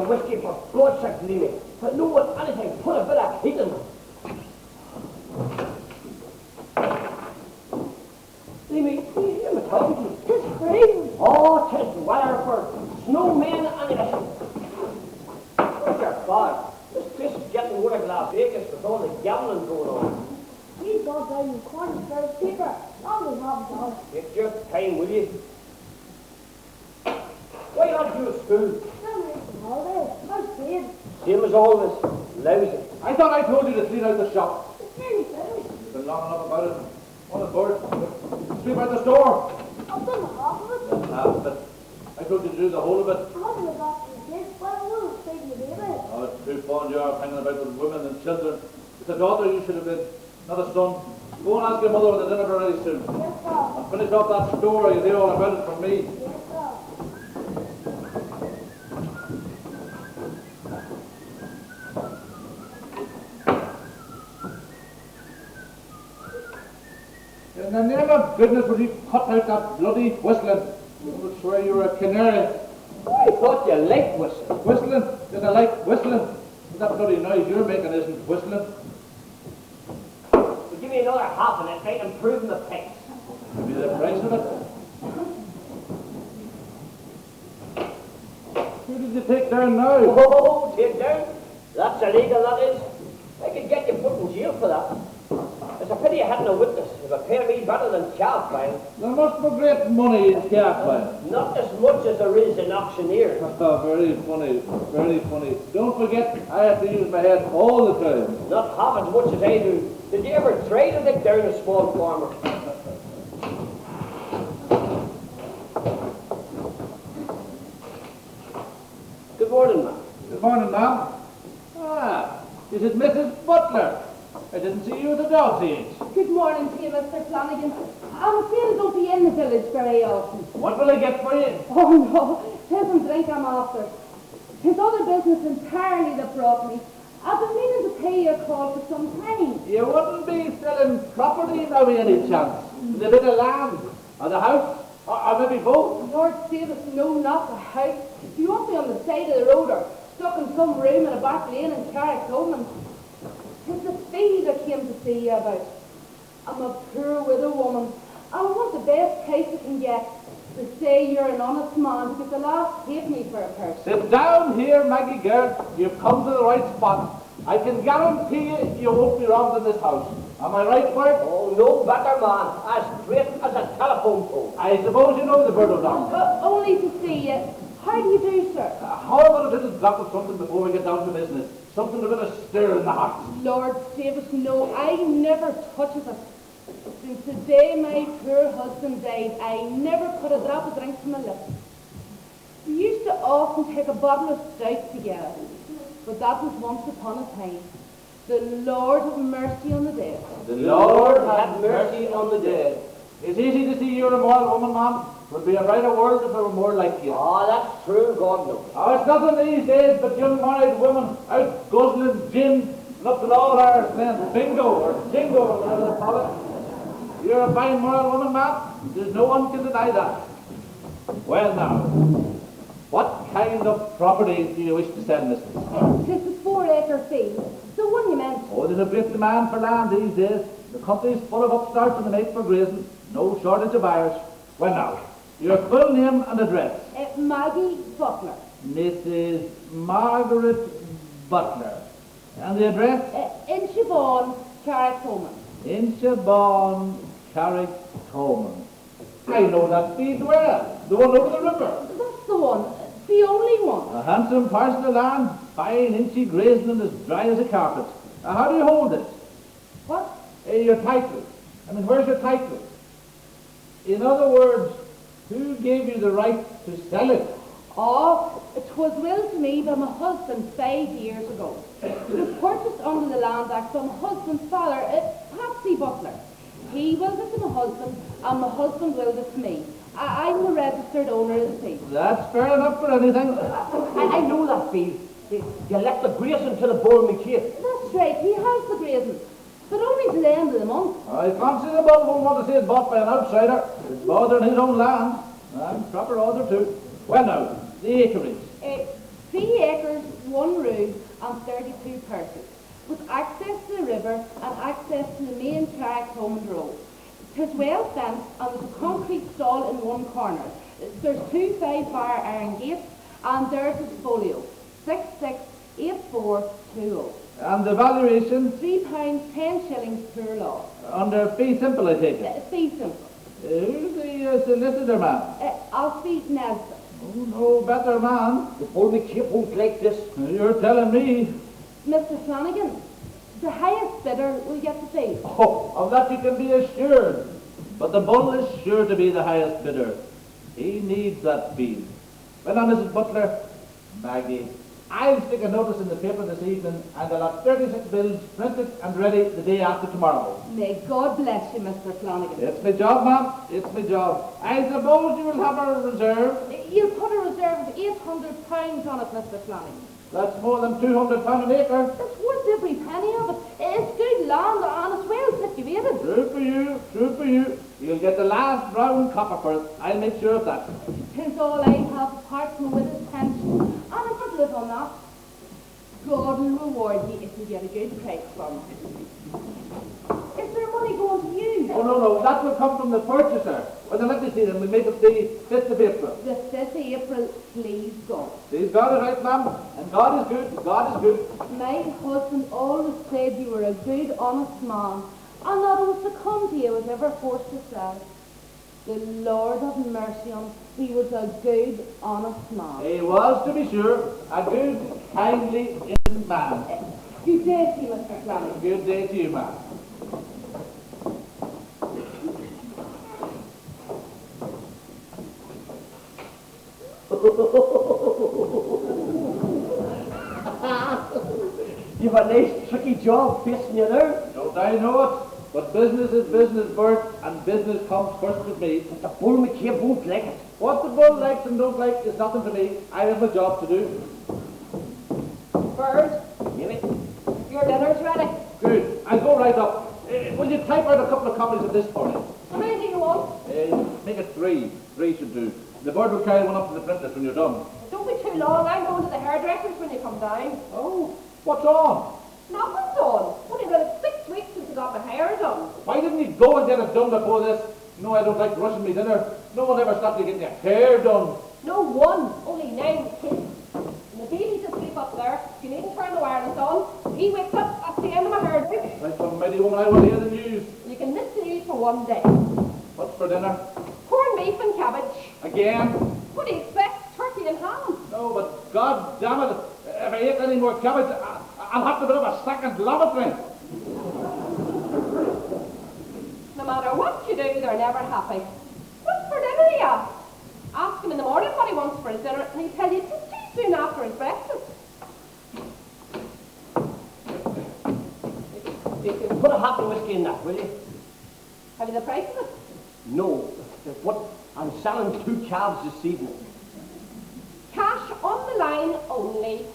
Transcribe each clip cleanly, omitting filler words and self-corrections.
of whiskey for God's sake, Leamy. But no one anything, put a bit of heat in them. Leamy, you're talking to me. It's rain. Oh, 'tis weather for snowmen and anything. Where's your father? This place is getting more like Las Vegas with all the gambling going on. He's got down the corner for his paper. Long as have done. Take your time, will you? Why aren't you at school? Holidays. How's Dave? Same as always. Lousy. I thought I told you to clean out the shop. It's nearly finished. You've been long enough about it. On the board. Sweep out the store. I've done half of it. Half of it. I told you to do the whole of it. I haven't looked after the kids, but I will save you, baby. Oh, it's too fond you are hanging about with women and children. It's a daughter you should have been, not a son. Go and ask your mother when the dinner ready soon. Yes, sir. And finish off that store, you know all about it from me. Yes, sir. In the name of goodness, would you cut out that bloody whistling? I would swear you were a canary. I thought you liked whistling. Whistling? Did I like whistling? That bloody noise you're making isn't whistling. Well, give me another half of it, mate, and prove the pace. Give me the price of it. Who did you take down now? Oh, take down? That's illegal, that is. I could get you put in jail for that. It's a pity you hadn't a witness. It would pay me better than calf buying. There must be great money in calf buying. Not as much as there is in auctioneer. Oh, very funny, very funny. Don't forget, I have to use my head all the time. Not half as much as I do. Did you ever try to dig down a small farmer? Good morning, ma'am. Good morning, ma'am. Ah, is it Mrs. Butler? I didn't see you at the dog's age. Good morning to you, Mr. Flanagan. I'm afraid I don't be in the village very often. What will I get for you? Oh no, tisn't drink I'm after. Tis other business entirely that brought me. I've been meaning to pay you a call for some time. You wouldn't be selling property now by any chance? The bit of land, or the house, or maybe both? Lord save us, no, not the house. You won't be on the side of the road or stuck in some room in a back lane in Carrickcommon. It's the fee I came to see you about. I'm a poor widow woman. I want the best price I can get. To say you're an honest man, because the last hate me for a person. Sit down here, Maggie Gert. You've come to the right spot. I can guarantee you won't be robbed in this house. Am I right, Bert? Oh, no better man. As straight as a telephone pole. I suppose you know the bird of down. Only to see you. How do you do, sir? How about a little drop of something before we get down to business? Something a bit of stir in the heart. Lord save us, no, I never touches it. Since the day my poor husband died, I never put a drop of drink to my lips. We used to often take a bottle of stout together, but that was once upon a time. The Lord have mercy on the dead. The Lord have mercy on the dead. It's easy to see you're a moral woman, ma'am. Would be a brighter world if there were more like you. Oh, that's true, God knows. Oh, it's nothing these days but young married women out guzzling gin and up to all our then bingo or jingo or whatever they call it. You're a fine moral woman, ma'am. There's no one can deny that. Well now, what kind of property do you wish to sell, mistress? This is 4-acre field. The one you meant. Oh, there's a great demand for land these days. The country's full of upstarts and the mates for grazing. No shortage of buyers. Well now, your full name and address. Maggie Butler. Mrs. Margaret Butler. And the address? In Siobhan, Carrickcommon. In Siobhan, Carrickcommon. I know that field well. The one over the river. That's the one. The only one. A handsome parcel of land, fine, inchy grazing and as dry as a carpet. How do you hold it? What? Your title. I mean, where's your title? In other words, who gave you the right to sell it? Oh, it was willed to me by my husband 5 years ago. It was purchased under the Land Act by my husband's father, Patsy Butler. He willed it to my husband, and my husband willed it to me. I'm the registered owner of the field. That's fair enough for anything. I know that field. You left the grazing till the bull me cake. That's right, he has the grazing, but only till the end of the month. I fancy the bull won't want to see it bought by an outsider. It's bothering his own land. And proper order too. Well now, the acreage. 3 acres, 1 room, and 32 purses, with access to the river and access to the main Carrick-Thomond Road. 'Tis well fenced, and there's a concrete stall in one corner. There's 2 5-bar iron gates, and there's his folio, 668420. And the valuation? £3, 10 shillings per lot. Under fee simple, I take it. Fee simple. Who's the solicitor man? Alfie Nesbitt. Oh, no better man. The bull McCabe won't like this. You're telling me. Mr. Flanagan, the highest bidder will get the fee. Oh, of that you can be assured. But the bull is sure to be the highest bidder. He needs that fee. Well now, Mrs. Butler, Maggie, I'll stick a notice in the paper this evening, and I'll have 36 bills printed and ready the day after tomorrow. May God bless you, Mr. Flanagan. It's my job, ma'am. It's my job. I suppose you will have a reserve. You'll put a reserve of £800 on it, Mr. Flanagan. That's more than £200 an acre. It's worth every penny of it. It's good land and it's well situated. True for you, true for you. You'll get the last brown copper for it. I'll make sure of that. 'Tis all I have apart from with his pension, and I could live on that. God will reward you if you get a good price from it. Is there money going to you? Oh, no, that will come from the purchaser. Well, let me see them. We make it the 5th of April. The 5th of April, please God. Please God is right, ma'am. And God is good. God is good. My husband always said you were a good, honest man, and that it was to come to you was ever forced to sell. The Lord have mercy on him. He was a good, honest man. He was, to be sure, a good, kindly, innocent man. Good day to you, Mr. Flanagan. Good day to you, ma'am. You've a nice tricky job facing you there. Don't I know it? But business is business, Bert, and business comes first with me. The bull McCabe won't like it. What the bull likes and don't like is nothing to me. I have a job to do. Bird, Maybe. your dinner's ready. Good. I'll go right up. Will you type out a couple of copies of this for me? How many do you want? Make it 3. 3 should do. The bird will carry one up to the printers when you're done. Don't be too long. I'm going to the hairdresser's when you come down. Oh, what's on? Nothing's on. Only about 6 weeks since I got my hair done. Why didn't you go and get it done before this? No, I don't like rushing me dinner. No one ever stopped you getting your hair done. No one, only 9 kids. And the baby's asleep up there. You needn't turn the wireless on. He wakes up, that's the end of my hair. Like some mighty woman, I want to hear the news. You can miss the news for one day. What's for dinner? Corned beef and cabbage. Again? What do you expect? Turkey and ham. No, but God damn it, if I eat any more cabbage, I'll have to put up a second lavatory. No matter what you do, they're never happy. What's for dinner, he asks? Ask him in the morning what he wants for his dinner, and he'll tell you just too soon after his breakfast. Put a hot whiskey in that, will you? Have you the price of it? No. What? I'm selling 2 calves this evening. Cash on the line only.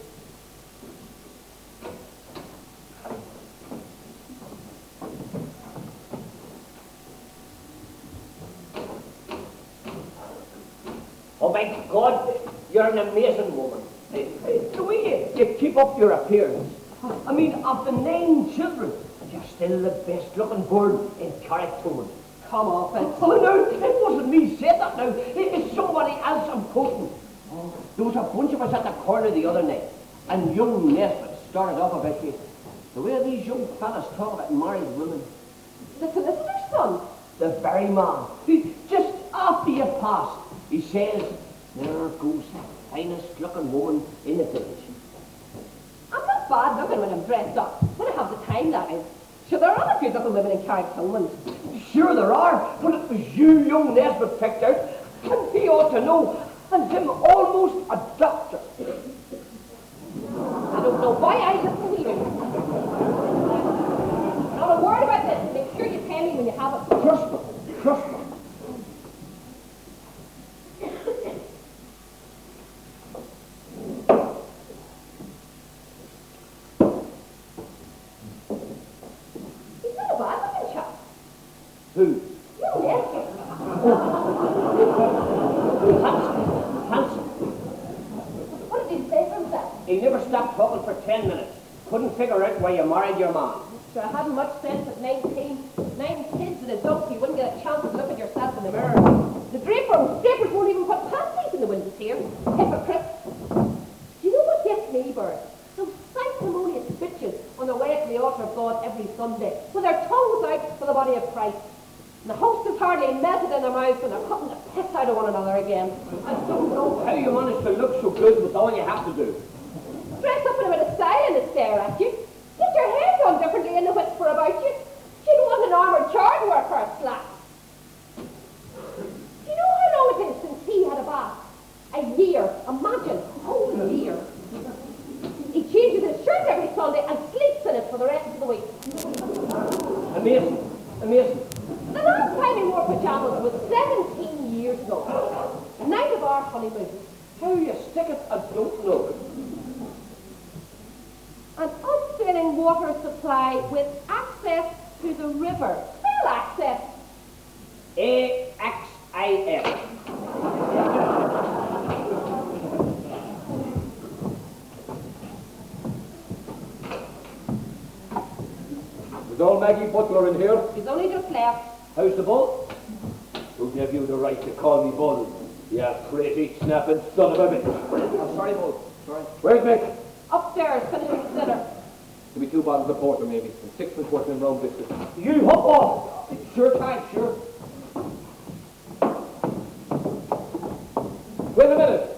Oh my God, you're an amazing woman. The way you keep up your appearance. I mean, of the 9 children, you're still the best looking bird in Carrick-Thomond. Come off it. Oh no, it wasn't me said that now. It's somebody else I'm quoting. Oh, there was a bunch of us at the corner the other night, and young Nesbitt started off about you. The way these young fellas talk about married women. The solicitor's son. The very man. Just after you passed, he says, there goes the finest looking woman in the village. I'm not bad looking when I'm dressed up. When I have the time, that is. Sure, there are other good looking women in Carrick-Thomond. Sure there are, but it was you young Nesbitt picked out, and he ought to know, and him almost a doctor. I don't know why I listen to you. Not a word about this. Make sure you pay me when you have it. Trust me, trust me. He's not a bad looking chap. Who? No, Nesbitt. Handsome. What did he say for himself? for 10 minutes. Couldn't figure out why you married your man. Sure, I hadn't much sense at 19. 9 kids and a donkey wouldn't get a chance to look at yourself in the mirror. The drapers won't even put panties in the windows here. Hypocrites. Do you know what gets me, Bird? Those sanctimonious bitches on their way to the altar of God every Sunday, with their tongues out for the body of Christ. And the host is hardly melted in their mouths when they're cutting the piss out of one another again. I don't know how you manage to look so good with all you have to do. Dress up in a bit of style and they stare at you. Get your hair done differently and they whisper about you. You don't want an armoured charge worker at slack. Do you know how long it is since he had a bath? A year. Imagine, a whole year. He changes his shirt every Sunday and sleeps in it for the rest of the week. Amazing. Amazing. The last time he wore pyjamas was 17 years ago. The night of our honeymoon. How you stick it, I don't know. An unfailing water supply with access to the river. Spell access. A-X-I-S. Is old Maggie Butler in here? He's only just left. How's the bull? Who gave you the right to call me Bull? You pretty snapping son of a bitch. I'm sorry, bull. Sorry. Where's Mick? Upstairs, finishing his dinner. Give me 2 bottles of porter, maybe, and 6 worth in round biscuits. You hop off. Sure time, sure. Wait a minute.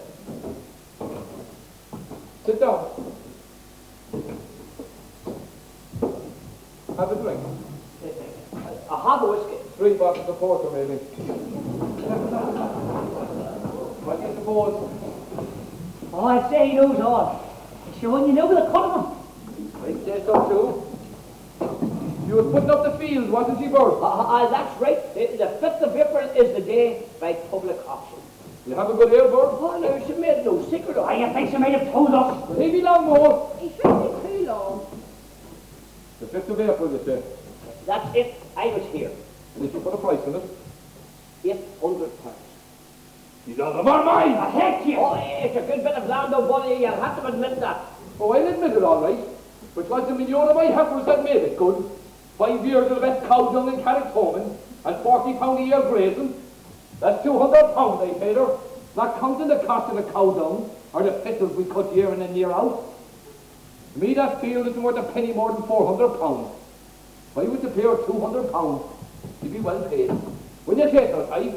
Sit down. Have a drink. A hog of whiskey. 3 bottles of porter, maybe. What do you suppose? Oh, I'd say he knows all. Sure, when you know the cut of him. I'd say so too. You were putting up the field, wasn't she, Bird? That's right. The 5th of April is the day by public auction. You have a good ear, Bird? Oh, no, she made no secret of it. You think she might have told us? Will he be long more? He shouldn't be too long. The 5th of April, you say? That's it. I was here. And did you put a price on it? £800. You don't have our mind! Heck you! Oh, it's a good bit of land, though, buddy. You'll have to admit that. Oh, I'll admit it, all right. But was the million of my heifers that made it good? 5 years of the best cow dung in Carricktoman, and £40 a year grazing. That's £200 I paid her, not counting the cost of the cow dung, or the fittles we cut year in and year out. Me, that field isn't worth a penny more than £400. If I was to pay her £200, you'd be well paid. Wouldn't you take her, Ty?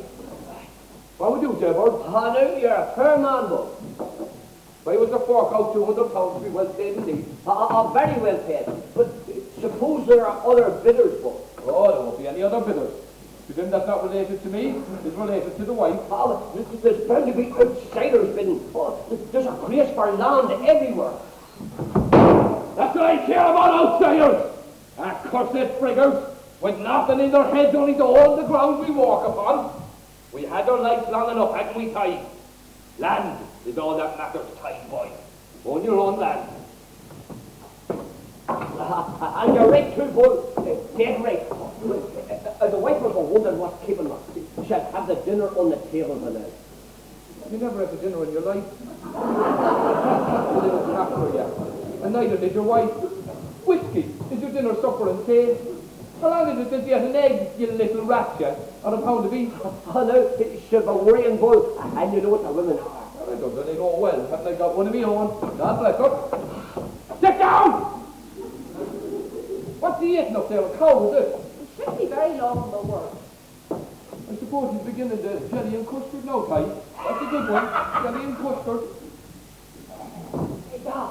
What would you say, Bird? Oh, no, you're a fair man, Bull. If I was to fork out £200, you'd be well paid indeed. Very well paid. But suppose there are other bidders, Bull. Oh, there won't be any other bidders. To them that's not related to me, is related to the wife. Oh, there's bound to be outsiders bidding. Oh, there's a place for land everywhere. That's what I care about, outsiders! Cursed friggers, with nothing in their heads only to hold the ground we walk upon. We had our lives long enough, hadn't we, Ty? Land is all that matters, Ty, boy. Own your own land. And you're right too, Bull. Dead right. The wife will go wondering what's keeping her. She'll have the dinner on the table tonight. You never had a dinner in your life. You didn't have her yet. And neither did your wife. Whiskey is your dinner, supper and tea. How long is it since you had an egg, you little rat, yeah? On a pound of beef? Oh, no, she'll be worrying, Bull. And you know what the women are. I don't know, they know well. Haven't I got one of me own? God bless her. Sit down! What's he eating up there? A cow, is it? It shouldn't be very long in the work. I suppose he's beginning the jelly and custard now, Ty. That's a good one. Jelly and custard. Hey, Doc.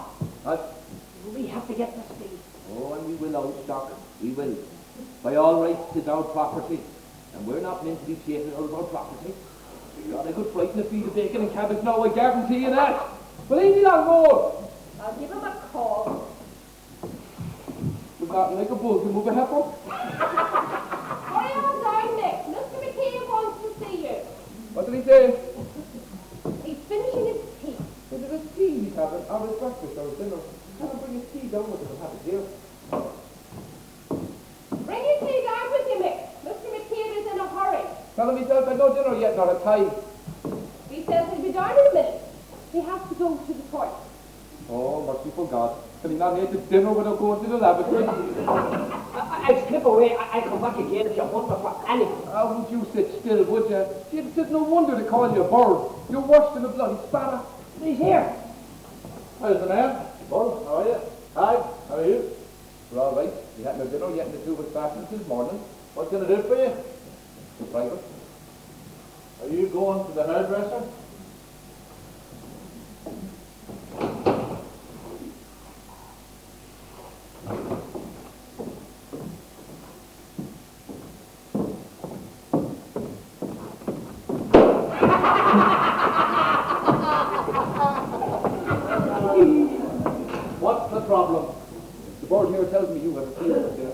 We have to get this thing. Oh, and we will, old stock. We will. By all rights, it's our property. And we're not meant to be taking out of our property. God, I could frighten a feed of bacon and cabbage now, I guarantee you that. But ain't he long more? I'll give him a call. We've got like a bull to move a heifer. Hurry on down, Nick. Mr. McKay wants to see you. What did he say? He's finishing his tea. Was it his tea he's having, or his breakfast, or his dinner? Have him bring his tea down with him and have it here. Bring your tea down with you, Mick. Mr. McKay is in a hurry. Tell him he's had no dinner yet, not a tie. He says he'll be down in a minute. He has to go to the toilet. Oh, merciful God. Can he not eat the dinner without going to the lavatory? I'll slip away. I'll come back again if you want me for anything. Wouldn't you sit still, would you? It's no wonder they call you a bird. You're worse than a bloody sparrow. He's here. How's the man? Well, how are you? Hi, how are you? We're all right. You had no dinner yet in the two with fashions this morning. What can I do for you? It's private. Are you going to the hairdresser? What's the problem? The board here tells me you have a field there.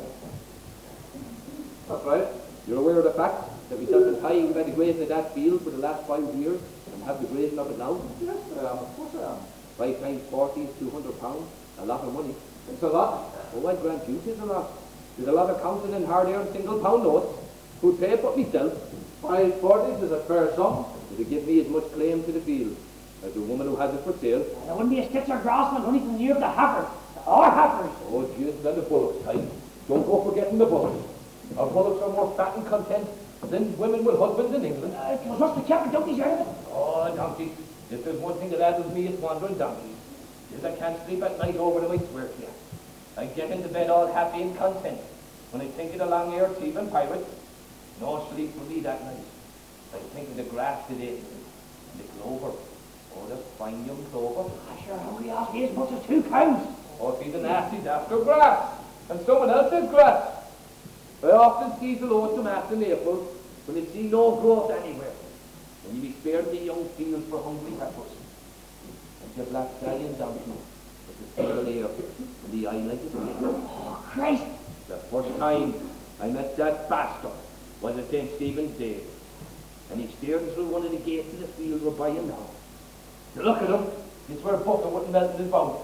That's right. You're aware of the fact that we have been tying by the grazing of that field for the last 5 years and have the grazing of it now? Yes, I am. Of course I am. 5 times 40 is £200. A lot of money. It's a lot. Oh, I grant you it's a lot. There's a lot of counting in hard-earned single-pound notes. Who'd pay for it myself? 540 is a fair sum. It'll give me as much claim to the field as the woman who has it for sale. There wouldn't be a stitch of grass on only from near the heifers. Our heifers. Oh, jeez, then the bullocks, Ty. Don't go forgetting the bullocks. Our bullocks are more fat and content than women with husbands in England. It was us the captain donkeys heard of it. Oh, donkeys. If there's one thing that addles me, it's wandering donkeys. Yes, I can't sleep at night over them, I swear to you. I get into bed all happy and content. When I think of the long-eared thief and pirate, no sleep for me that night. I think of the grass today, and the clover. Oh, the fine young clover. Sure, how we ask as much as 2 pounds. Oh, see, the nasty's after grass, and someone else's grass. I often see the lonesome after Naples when they see no growth anywhere. And you be spared the young fields for hungry heifers. And the black stallion donkey with the single ear and the eye like a snake. Oh, Christ. The first time I met that bastard was at St. Stephen's Day. And he stared through one of the gates of the field we're buying now. To look at him, it's where butter wouldn't melt in his mouth.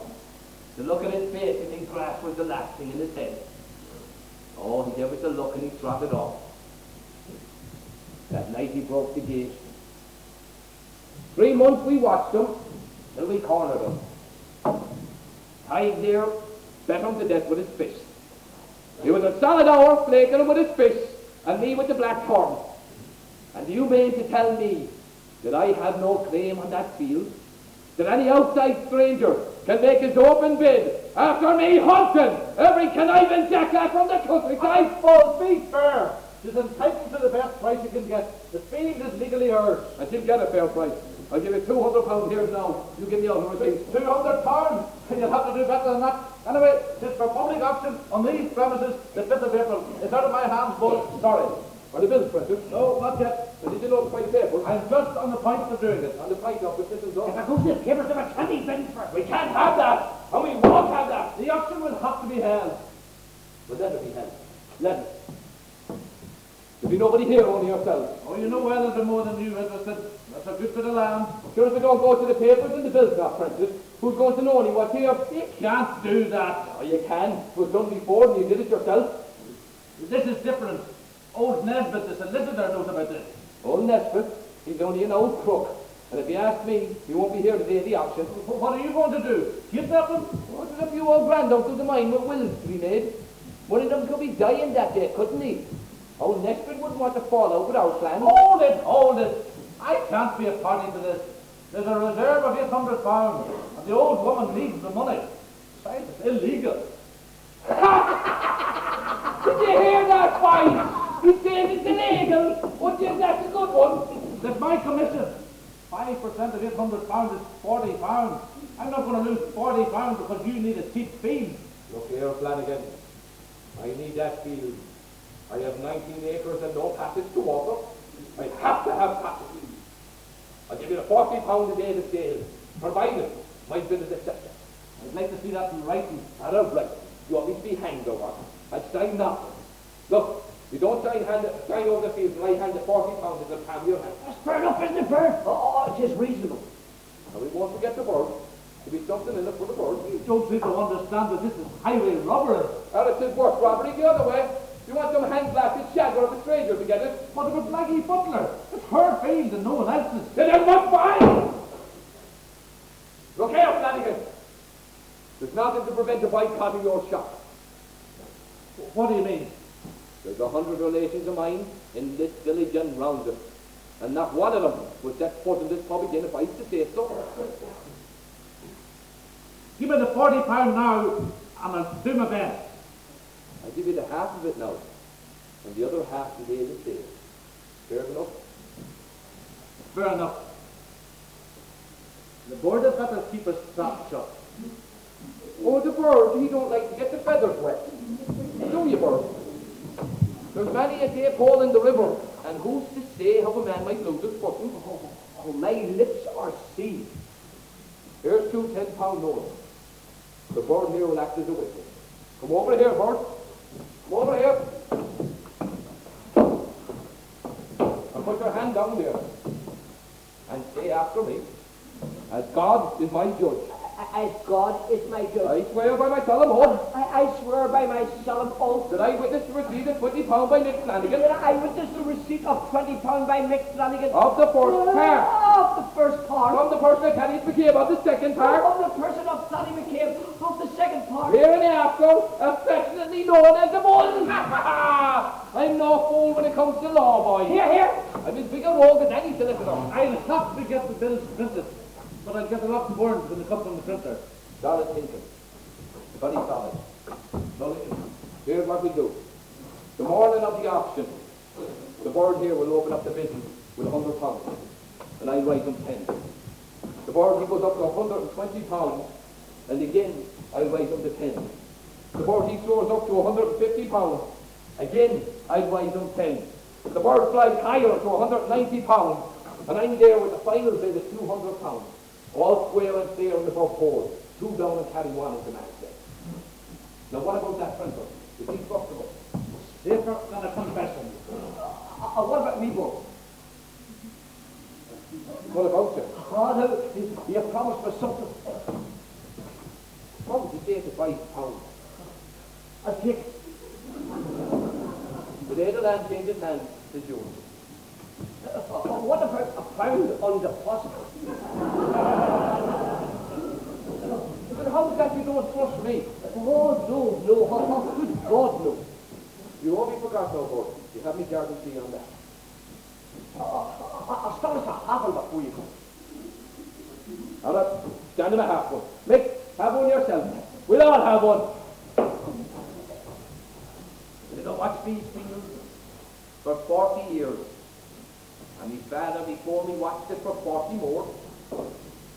To look at his face, I think grass was the last thing in his head. Oh, he gave us a look and he trotted off. That night he broke the gate. 3 months we watched him, till we cornered him. Tied there, bet him to death with his fist. He was a solid hour flaking him with his fist, and me with the black horn. And do you mean to tell me that I have no claim on that field? That any outside stranger can make his open bid after me hunting every conniving jackass from the countryside? Well, be fair. She's entitled to the best price you can get. The field is legally hers. I should get a fair price. I'll give you £200 here now. You give me all the receipts. £200? You'll have to do better than that. Anyway, it's for public auction on these premises the 5th of April. It's out of my hands, but sorry. Are the bills printed? No, not yet. Did you notify the paper? I'm just on the point of doing it. On the point of it, this is If I go to the papers, there are 20 bidding for it. We can't have that, and we won't have that. The auction will have to be held. But let it be held. Let it. There'll be nobody here, only yourselves. Oh, you know well there'll be more than you interested. That's a good bit of land. Sure, if we don't go to the papers and the bill's not printed, who's going to know any what's here? You can't do that. Oh, you can. It was done before, and you did it yourself. This is different. Old Nesbitt, the solicitor, knows about this. Old Nesbitt, he's only an old crook. And if you ask me, he won't be here today at the auction. What are you going to do? Kidnap him? What if you old granduncles of mine with wills to be made? One of them could be dying that day, couldn't he? Old Nesbitt wouldn't want to fall out with our plan. Hold it, hold it. I can't be a party to this. There's a reserve of £800, and the old woman needs the money. Besides, it's illegal. Did you hear that, boy? He said it's illegal. What is that's a good one? That's my commission. 5% of £800 is £40. I'm not going to lose £40 because you need a cheap field. Look here, Flanagan. I need that field. I have 19 acres and no passage to water. I have to have passage. I'll give you the £40 a day to sale, provided my bill is accepted. I'd like to see that in writing. I don't like it. You want me to be hanged or what? I'd sign nothing. Look, you don't sign over the field and I hand the £40 in the palm of your hand. That's fair enough, isn't it, fair? Oh, it is reasonable. And we won't forget the word. There'll be something in it for the word. You don't seem to understand that this is highway robbery. And it's worse robbery the other way. You want some hand-blasted shagger of a stranger to get it? What about Maggie Butler? It's her field and no one else's. Then I'm not fine! Look here, Flanagan. There's nothing to prevent a boycott of your shop. What do you mean? There's 100 relations of mine in this village and round it, and not one of them would set foot in this pub again if I used to say so. Give me the £40 now, and I'll do my best. I'll give you the half of it now, and the other half today the sale. Fair enough? Fair enough. The bird has got to keep his trap shut. Oh, the bird, he don't like to get the feathers wet. Do you, bird? There's many a day pole in the river, and who's to say how a man might lose his footing? Oh, my lips are sealed. Here's two £10 notes. The bird here will act as a witness. Come over here, bird. Come over here. And put your hand down there. And say after me, as God is my judge. As God is my judge. I swear by my solemn oath I swear by my solemn oath that I witness the receipt of £20 by Nick Flanagan that I witness the receipt of £20 by Mick Flanagan of the first part. of the first part. From the person that Kenny McCabe of the second part. Of the person of Sally McCabe of the second part. Hereinafter, affectionately known as the Bull. I'm no fool when it comes to law, boy. Here, here. I'm as big a rogue as any solicitor. I'll have to get the bills printed, but I'll get them up and burned when they come from the printer. Solid thinking. Very solid. Now listen, here's what we do. The morning of the auction, the board here will open up the business with £100, and I write him 10. The board he goes up to £120, and again I write him the 10. The board he soars up to £150, again I write him 10. The board flies higher to £190, and I'm there with the final bid of £200. All square and fair in the top hole. 2 down and carry 1 as the man said. Now what about that printer? Is he trustable? Safer than a confession. What about me, boy? What about you? Oh, no, you promised me something. What would you say to £5? I'll take it. Today the land changes hands to June. What about £1 on deposit? But how's that you don't trust me? Oh, no, good God, no. You only forgot no boy. You have me guarantee on that. I'll start us a half one before you come. All right, stand him a half one. Mick, have one yourself. We'll all have one. You know, watch these fields for 40 years. And my father before me watched it for 40 more.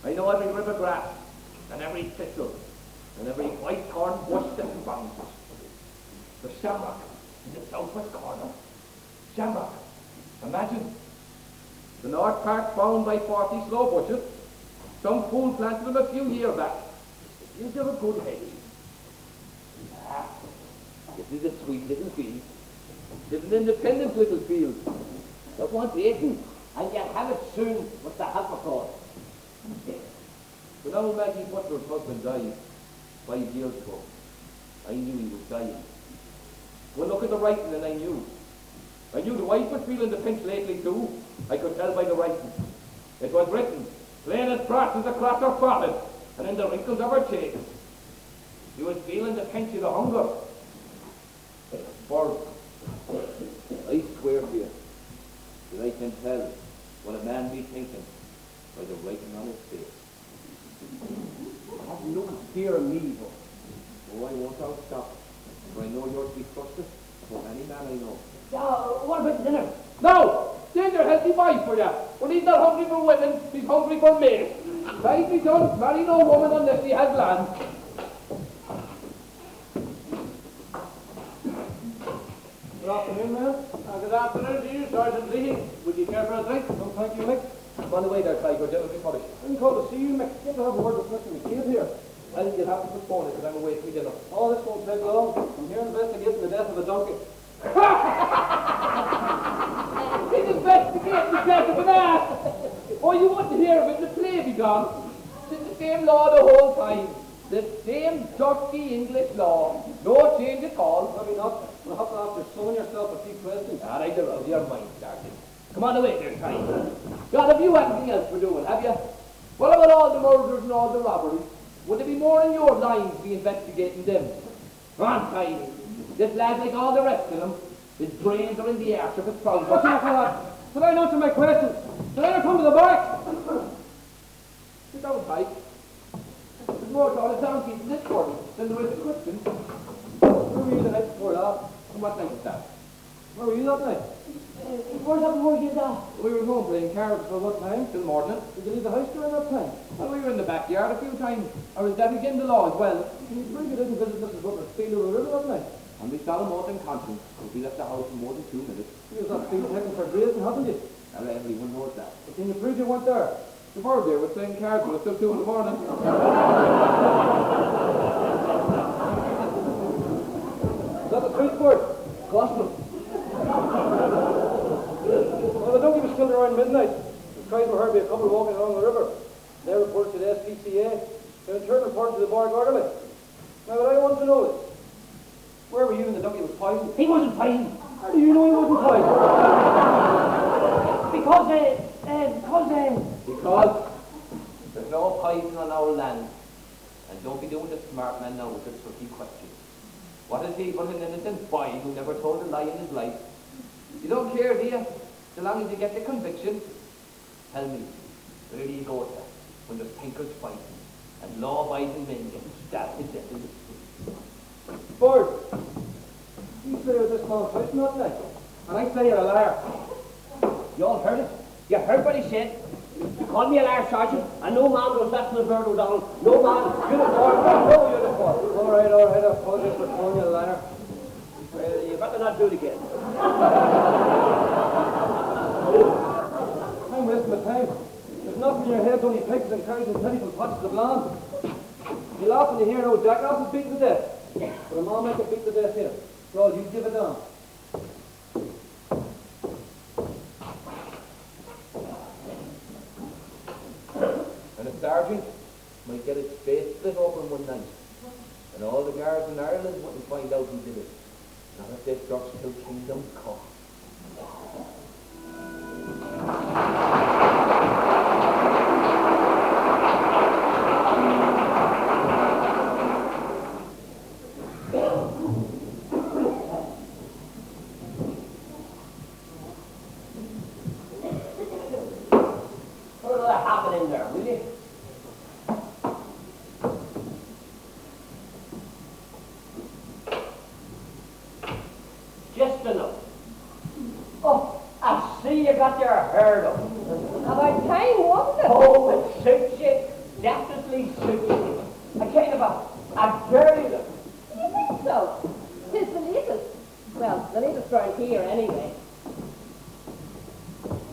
I know every rib of grass, and every thistle, and every white corn bush that bounds. The shamrock in the southwest corner. Shamrock. Imagine. The north part found by 40 slow bushes. Some fool planted them a few years back. Is there a good hedge? Ah, this is a sweet little field. It's an independent little field. That wants eating, and you have it soon with the help of God. When old Maggie Butler's husband died 5 years ago, I knew he was dying. Well, look at the writing, and I knew. I knew the wife was feeling the pinch lately too. I could tell by the writing. It was written, plain as brass as across her forehead, and in the wrinkles of her cheeks. She was feeling the pinch of the hunger. For I swear to you that I can tell what a man be thinking by the writing on his face. Have no fear of me, but oh, I won't outstop. For I know you're to be trusted for any man I know. What about dinner? No! Dinner has he buy for you. When he's not hungry for women, he's hungry for me. Right, me son, marry no woman unless he has land. Good afternoon, man. Good afternoon to you, Sergeant Lee. Would you care for a drink? No, thank you, Mick. Come on the way there, Tiger. Gentlemen, be polished. I'm called to see you, Mick. Get to have a word with Mr. McCabe here. Well, you'll have to postpone it because I'm away from dinner. Oh, this won't take long. I'm here investigating the death of a donkey. He's investigating the death of an ass! Oh, you wouldn't hear of it, the play be gone. It's the same law the whole time. The same dirty English law. No change at all. Maybe not. You'll have to after sewing yourself a few questions. All right, around your mind, Sergeant. Come on away there, Tiger. God, have you anything else for doing, have you? What about all the murders and all the robberies? Would there be more in your line to be investigating them? Aren't I? This lad's like all the rest of them. His brains are in the arse of his trousers. What's that for that? Did I answer my question? Did I not come to the back? Sit down, Pike. There's more to all the donkeys in this world than there is a question. Where were you the night before that? And what night is that? Where were you that night? Where's that before you that? We were home playing cards for what time? Till morning. Did you leave the house during that time? Well, we were in the backyard a few times. Or is that again the law as well? Can you prove you didn't visit Mrs. Butler's field of the river that night? And we solemn oath in conscience if we left the house in more than 2 minutes. You was that field taken for grazing, haven't you? Now everyone knows that. But can you prove you weren't there? The bird there was playing cards with us till 2 in the morning. Is that the truth, Bert? Gospel. Well, the donkey was killed around midnight. The cries were heard by a couple walking along the river. They reported to the SPCA. They in turn reported to the Bar Orderly. Now, what I want to know is, where were you when the donkey was poisoned? He wasn't poisoned. How do you know he wasn't poisoned? Because There's no poison on our land. And don't be doing the smart man now with a tricky question. What is he but an innocent boy who never told a lie in his life? You don't care, do you? So long as you get the conviction. Tell me, where do you go to when there's thinkers fighting and law-abiding men get stabbed to death in the street? Bird, you say you're this man fighting that night, and I say you're a liar. you all heard it. You heard what he said. You called me a liar, Sergeant, and no man was left in the bird O'Donnell. No man. Uniform. No uniform. All right, I apologize for calling you a liar. Well, you better not do it again. I'm wasting my time. There's nothing in your head, only pigs and cows and pitiful pots of land. You laugh when you hear an old jackass is beaten to death. But a man might get beaten to death here. So you give it down. And a sergeant might get his face split open one night. And all the guards in Ireland wouldn't find out who did it. Not if they struck till kingdom come. Put another half in there, will you? Just enough. Oh, I see you got your hair up. About time, wasn't it? Oh, it suits you. Definitely suits you. A kind of a dirty look. Do you think so? Tis the latest. Well, the latest round here, anyway.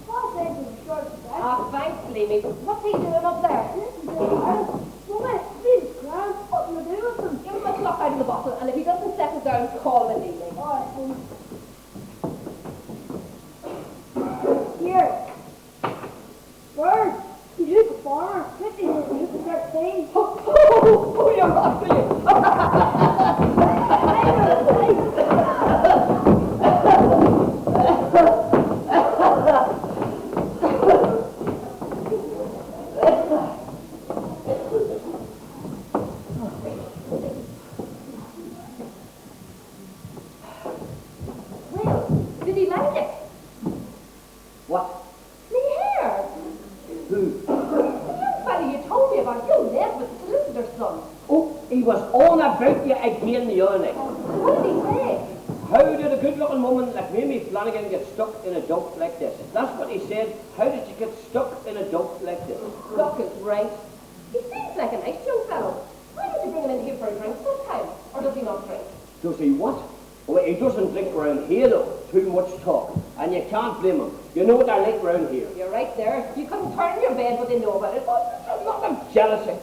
What's that in the short back? Ah, thanks, Leamy. What's he doing up there? Woman, these crowds, what do you do with them? Give him a clock out of the bottle, and if he doesn't settle down, call him, Leamy. Alright, here. Bird, you shoot the farmer. 50 minutes, you can start saying. Oh, you're not, will you? Well, did he like it? What? The hair. Who? The young fellow you told me about, you live with the solicitor's son. Oh, he was on about you again the other night. What did he say? How did a good-looking woman like Mimi Flanagan get stuck in a dump like this? That's what he said. How did you get stuck in a dump like this? Doc is right. He seems like a nice young fellow. Why don't you bring him in here for a drink sometime? Or does he not drink? Does he what? Oh, he doesn't drink around here though. Too much talk. And you can't blame him. You know what I like around here. You're right there. You couldn't turn your bed, but they know about it. There's not of jealousy.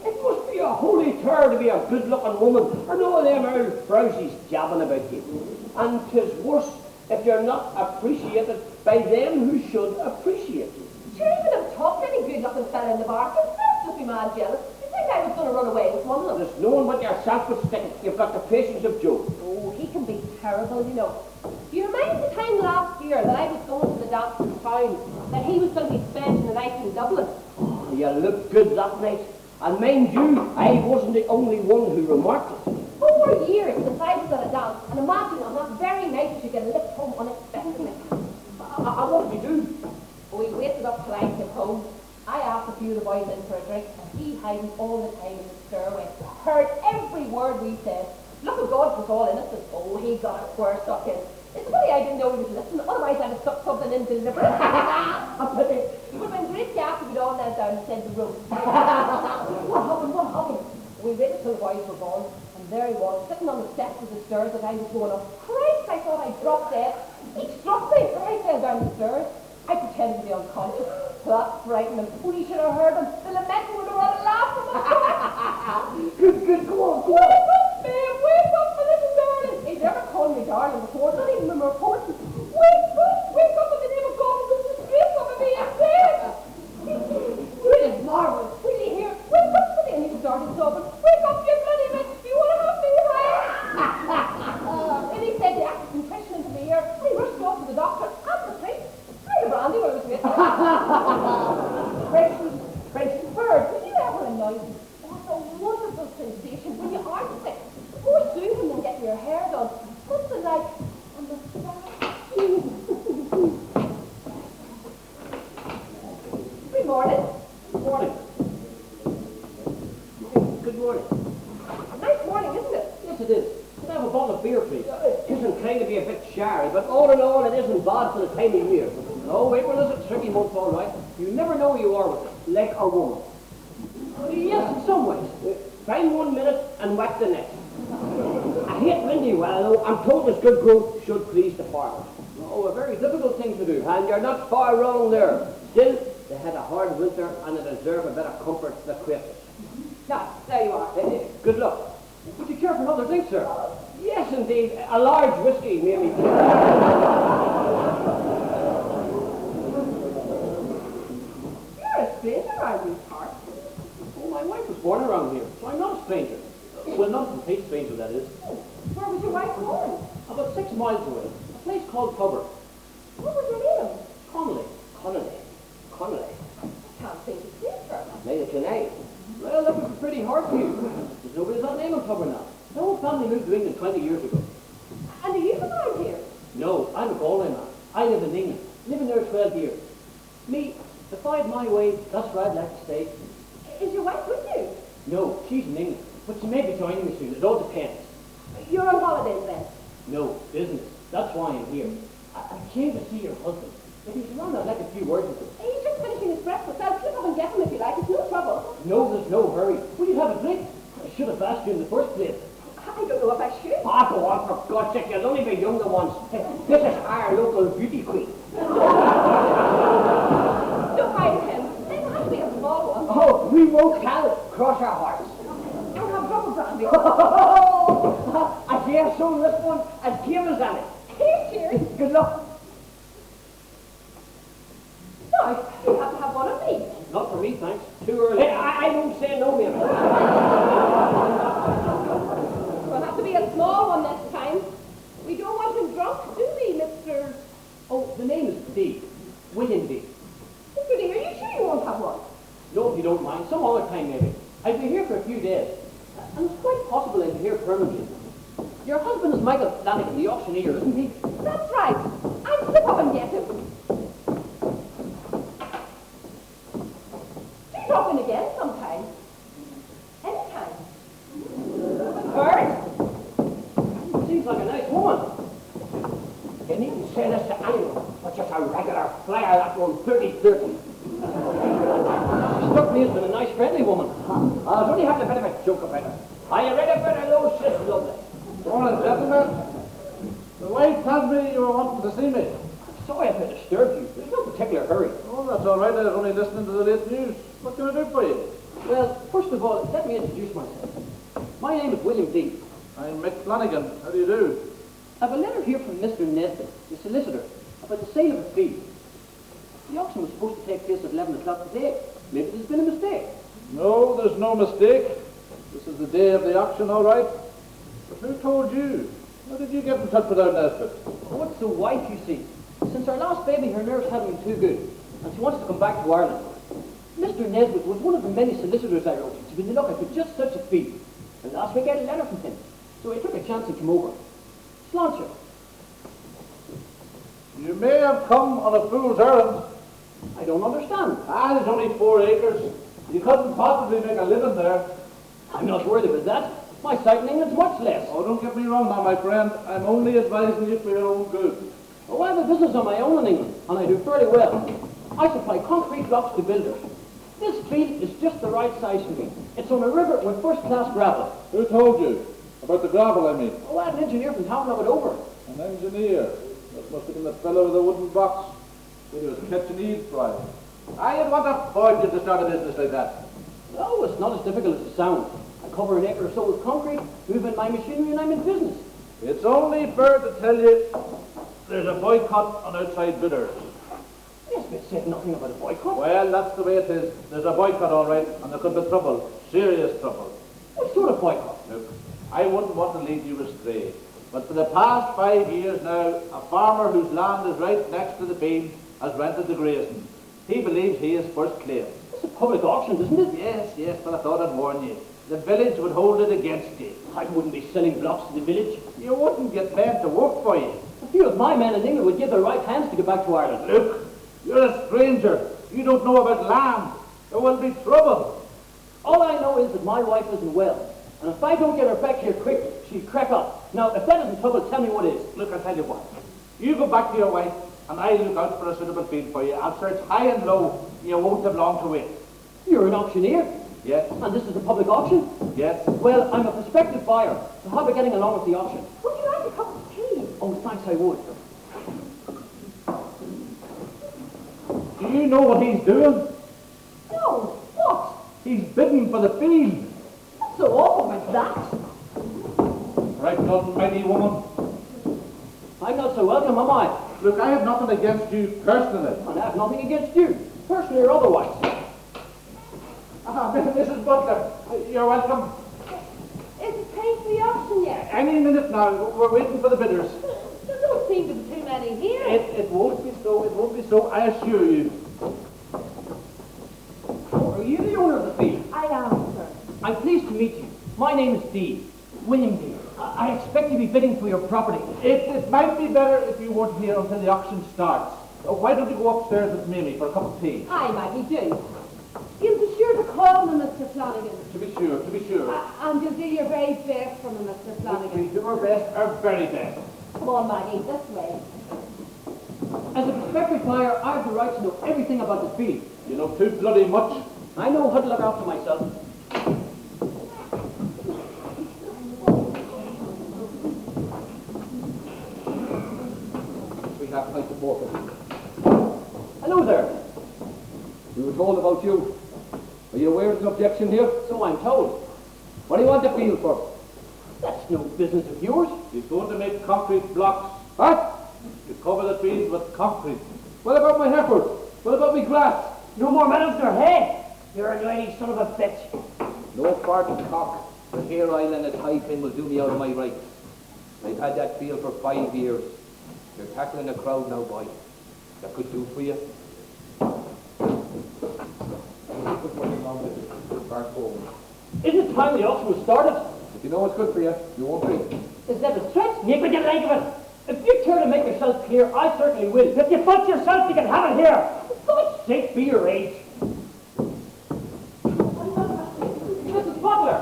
It must be a holy terror to be a good-looking woman, or no of them old browsies jabbing about you. And 'tis worse if you're not appreciated by them who should appreciate you. Sure, you would have talked to any good-looking fella in the bar. Himself would be mad jealous. You think I was going to run away with one of them? There's no one but yourself would stick it. You've got the patience of Job. Oh, he can be terrible, you know. Do you remember the time last year that I was going to the dance in town, that he was going to be spending the night in Dublin? You looked good that night. And mind you, I wasn't the only one who remarked it. For years since I was at a dance, and imagine on that very night you get a lift home unexpectedly. And what did you do? We waited up till I came home. I asked a few of the boys in for a drink, and he hiding all the time in the stairway. Heard every word we said. Look at God was all innocent. Oh, he got a square stuck in. It's funny I didn't know he was listening, otherwise I'd have stuck something in deliberately. It would have been great after we'd all knelt down and said the room. What happened? We waited till the boys were gone, and there he was, sitting on the steps of the stairs that I was going up. Christ, I thought I'd dropped dead. He struck me, and I fell down the stairs. I pretended to be unconscious. That frightened him. We should have heard him. The lament would have run a laugh from us. Good, go on. Wake up, man, wake up, my little darling. He's never called me darling before, not even when we're reporting. Wake up in the name of God, and this is straight from me, I'm dead. It is marvellous. Will you hear? Wake up, and he started sobbing. Wake up, you bloody bitch. Do you want to have me high? And he said the acid compression into the air. I rushed off to the doctor. And the priest. The brandy where it was with. Precious bird, did you ever annoy me? That's a wonderful sensation when you are sick. Before soothing and getting your hair done. Something like a massage. Good morning. Morning. Good morning. A nice morning, isn't it? Yes, it is. Can I have a bottle of beer, please? It isn't trying to be a bit shy, but all in all, it isn't bad for the time of year. No, April is a tricky month, all right. You never know who you are with it, like a woman. Yes, in some ways. Fine one minute and wet the next. I hate windy well, I'm told this good growth should please the farmers. Oh, a very difficult thing to do, and you're not far wrong there. Still, they had a hard winter, and they deserve a bit of comfort for the Christmas. Now, there you are. Good luck. Would you care for another drink, sir? Yes, indeed. A large whiskey, maybe. You're a stranger, aren't you, Hart? Oh, my wife was born around here, so I'm not a stranger. Well, not a complete stranger, that is. Where was your wife born? About 6 miles away. A place called Cover. What was your name? Connolly. I can't think of it, sir. Neither can I. Well, that would be pretty hard for you. There's nobody's that name on Cover now. The whole family moved to England 20 years ago. And are you from around here? No, I'm a Galway man. I live in England. Living there 12 years. Me, if I had my way, that's where I'd like to stay. Is your wife with you? No, she's in England. But she may be joining me soon. It all depends. You're on holidays then? No, business. That's why I'm here. I came to see your husband. If he's around, I'd like a few words with him. He's just finishing his breakfast. I'll slip up and get him if you like. It's no trouble. No, there's no hurry. Will you have a drink? I should have asked you in the first place. I don't know if I should. Ah, go on, for God's sake. You'll only be younger ones. This is our local beauty queen. Don't mind him. It has to be a small one. Oh, we won't tell. Cross our hearts. I'll have double brandy. I dare so this one as clear as any. Cheers. Good luck. No, you have to have one of these. Not for me, thanks. Too early. I don't say no, ma'am. Will have to be a small one this time. We don't want him drunk, do we, Mr. Oh, the name is D. William D. Mr. D, are you sure you won't have one? No, if you don't mind. Some other time, maybe. I'll be here for a few days. And it's quite possible I'll be here permanently. Your husband is Michael Flanagan, the auctioneer, isn't he? That's right. I'll slip up and get him. Do drop in again sometime. Anytime. Bird? Seems like a nice woman. You needn't say this to anyone, but just a regular flyer that one 30-30. She struck me as being a nice, friendly woman. I was only having a bit of a joke about her. Are you ready for the low sis, lovely? Morning, gentlemen. The wife tells me you were wanting to see me. Sorry if I disturbed you. There's no particular hurry. Oh, that's all right. I was only listening to the late news. What can I do for you? Well, first of all, let me introduce myself. My name is William D. I'm Mick Flanagan. How do you do? I have a letter here from Mr. Nesbitt, the solicitor, about the sale of a field. The auction was supposed to take place at 11 o'clock today. Maybe there's been a mistake. No, there's no mistake. This is the day of the auction, all right. But who told you? How did you get in touch with our Nesbitt? Oh, it's the wife, you see. Since our last baby, her nerves haven't been too good, and she wants to come back to Ireland. Mr. Mr. Nesbitt was one of the many solicitors I wrote to be looking for just such a fee. And last week I had a letter from him. So I took a chance and came over. Sláinte. You may have come on a fool's errand. I don't understand. There's only 4 acres. You couldn't possibly make a living there. I'm not worried about that. My sight in England's much less. Oh, don't get me wrong now, my friend. I'm only advising you for your own good. Oh, I have a business of my own in England, and I do fairly well. I supply concrete blocks to builders. This field is just the right size for me. It's on a river with first-class gravel. Who told you? About the gravel, I mean. Oh, I had an engineer from town have it over. An engineer? That must have been the fellow with the wooden box. Said he was catching Eve's prize. I'd want a fortune to start a business like that. Oh, it's not as difficult as it sounds. I cover an acre or so with concrete, move in my machinery, and I'm in business. It's only fair to tell you there's a boycott on outside bidders. Nesbitt said nothing about a boycott. Well, that's the way it is. There's a boycott, all right, and there could be trouble. Serious trouble. What sort of boycott? Look, I wouldn't want to lead you astray, but for the past 5 years now, a farmer whose land is right next to the field has rented the grazing. He believes he is first claim. It's a public auction, isn't it? Yes, but I thought I'd warn you. The village would hold it against you. I wouldn't be selling blocks to the village. You wouldn't get men to work for you. A few of my men in England would give their right hands to get back to Ireland. Look, you're a stranger. You don't know about land. There will be trouble. All I know is that my wife isn't well. And if I don't get her back here quick, she'll crack up. Now, if that isn't trouble, tell me what is. Look, I'll tell you what. You go back to your wife, and I'll look out for a suitable field for you. I'll search high and low. You won't have long to wait. You're an auctioneer? Yes. And this is a public auction? Yes. Well, I'm a prospective buyer, so how are we getting along with the auction? Would you like a cup of tea? Oh, thanks, I would. Do you know what he's doing? No. What? He's bidding for the field. What's so awful about that? Right done, mighty woman. I'm not so welcome, am I? Look, I have nothing against you personally. And I have nothing against you, personally or otherwise. Mrs. Butler, you're welcome. Is it time for the auction yet? Any minute now. We're waiting for the bidders. There don't seem to be too many here. It won't be so. It won't be so. I assure you. Are you the owner of the field? I am, sir. I'm pleased to meet you. My name is Dean, William Dean. I expect to be bidding for your property. It might be better if you weren't here until the auction starts. Why don't you go upstairs with Mimi for a cup of tea? Aye, Maggie, do. You'll be sure to call me, Mr. Flanagan. To be sure. And you'll do your very best for me, Mr. Flanagan. We do our best, our very best. Come on, Maggie, this way. As a prospective buyer, I have the right to know everything about the field. You know too bloody much. I know how to look after myself. We have plenty of water. Hello there. We were told about you. Are you aware of an objection here? So I'm told. What do you want the field for? That's no business of yours. He's going to make concrete blocks. What? To cover the field with concrete. What about my heifer? What about me grass? No more metal to your head. You're a lady son of a bitch. No farting cock. But here Island at high pin will do me out of my rights. I've had that field for 5 years. You're tackling a crowd now, boy. That could do for you. Isn't it time the auction was started? If you know what's good for you, you won't pay. Is that a threat? You could get like of it. If you care to make yourself clear, I certainly will. If you fuck yourself, you can have it here. For God's sake, be your age. Mrs. Butler!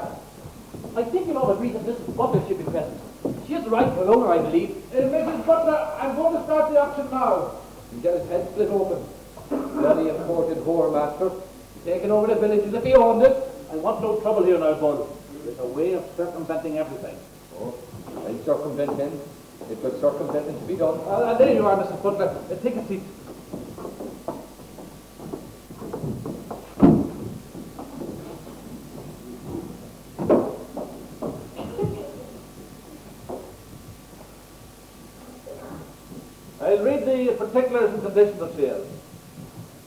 I think you'll all agree that Mrs. Butler should be present. She has the rightful owner, I believe. Mrs. Butler, I'm going to start the auction now. He got his head split open. Bloody imported whore master. Taking over the village as if he owned it. I want no trouble here now, Bull. There's a way of circumventing everything. Oh, I'll circumvent him. If there's circumventing to be done. There you are, Mrs. Butler. Take a seat. I'll read the particulars and conditions of sale.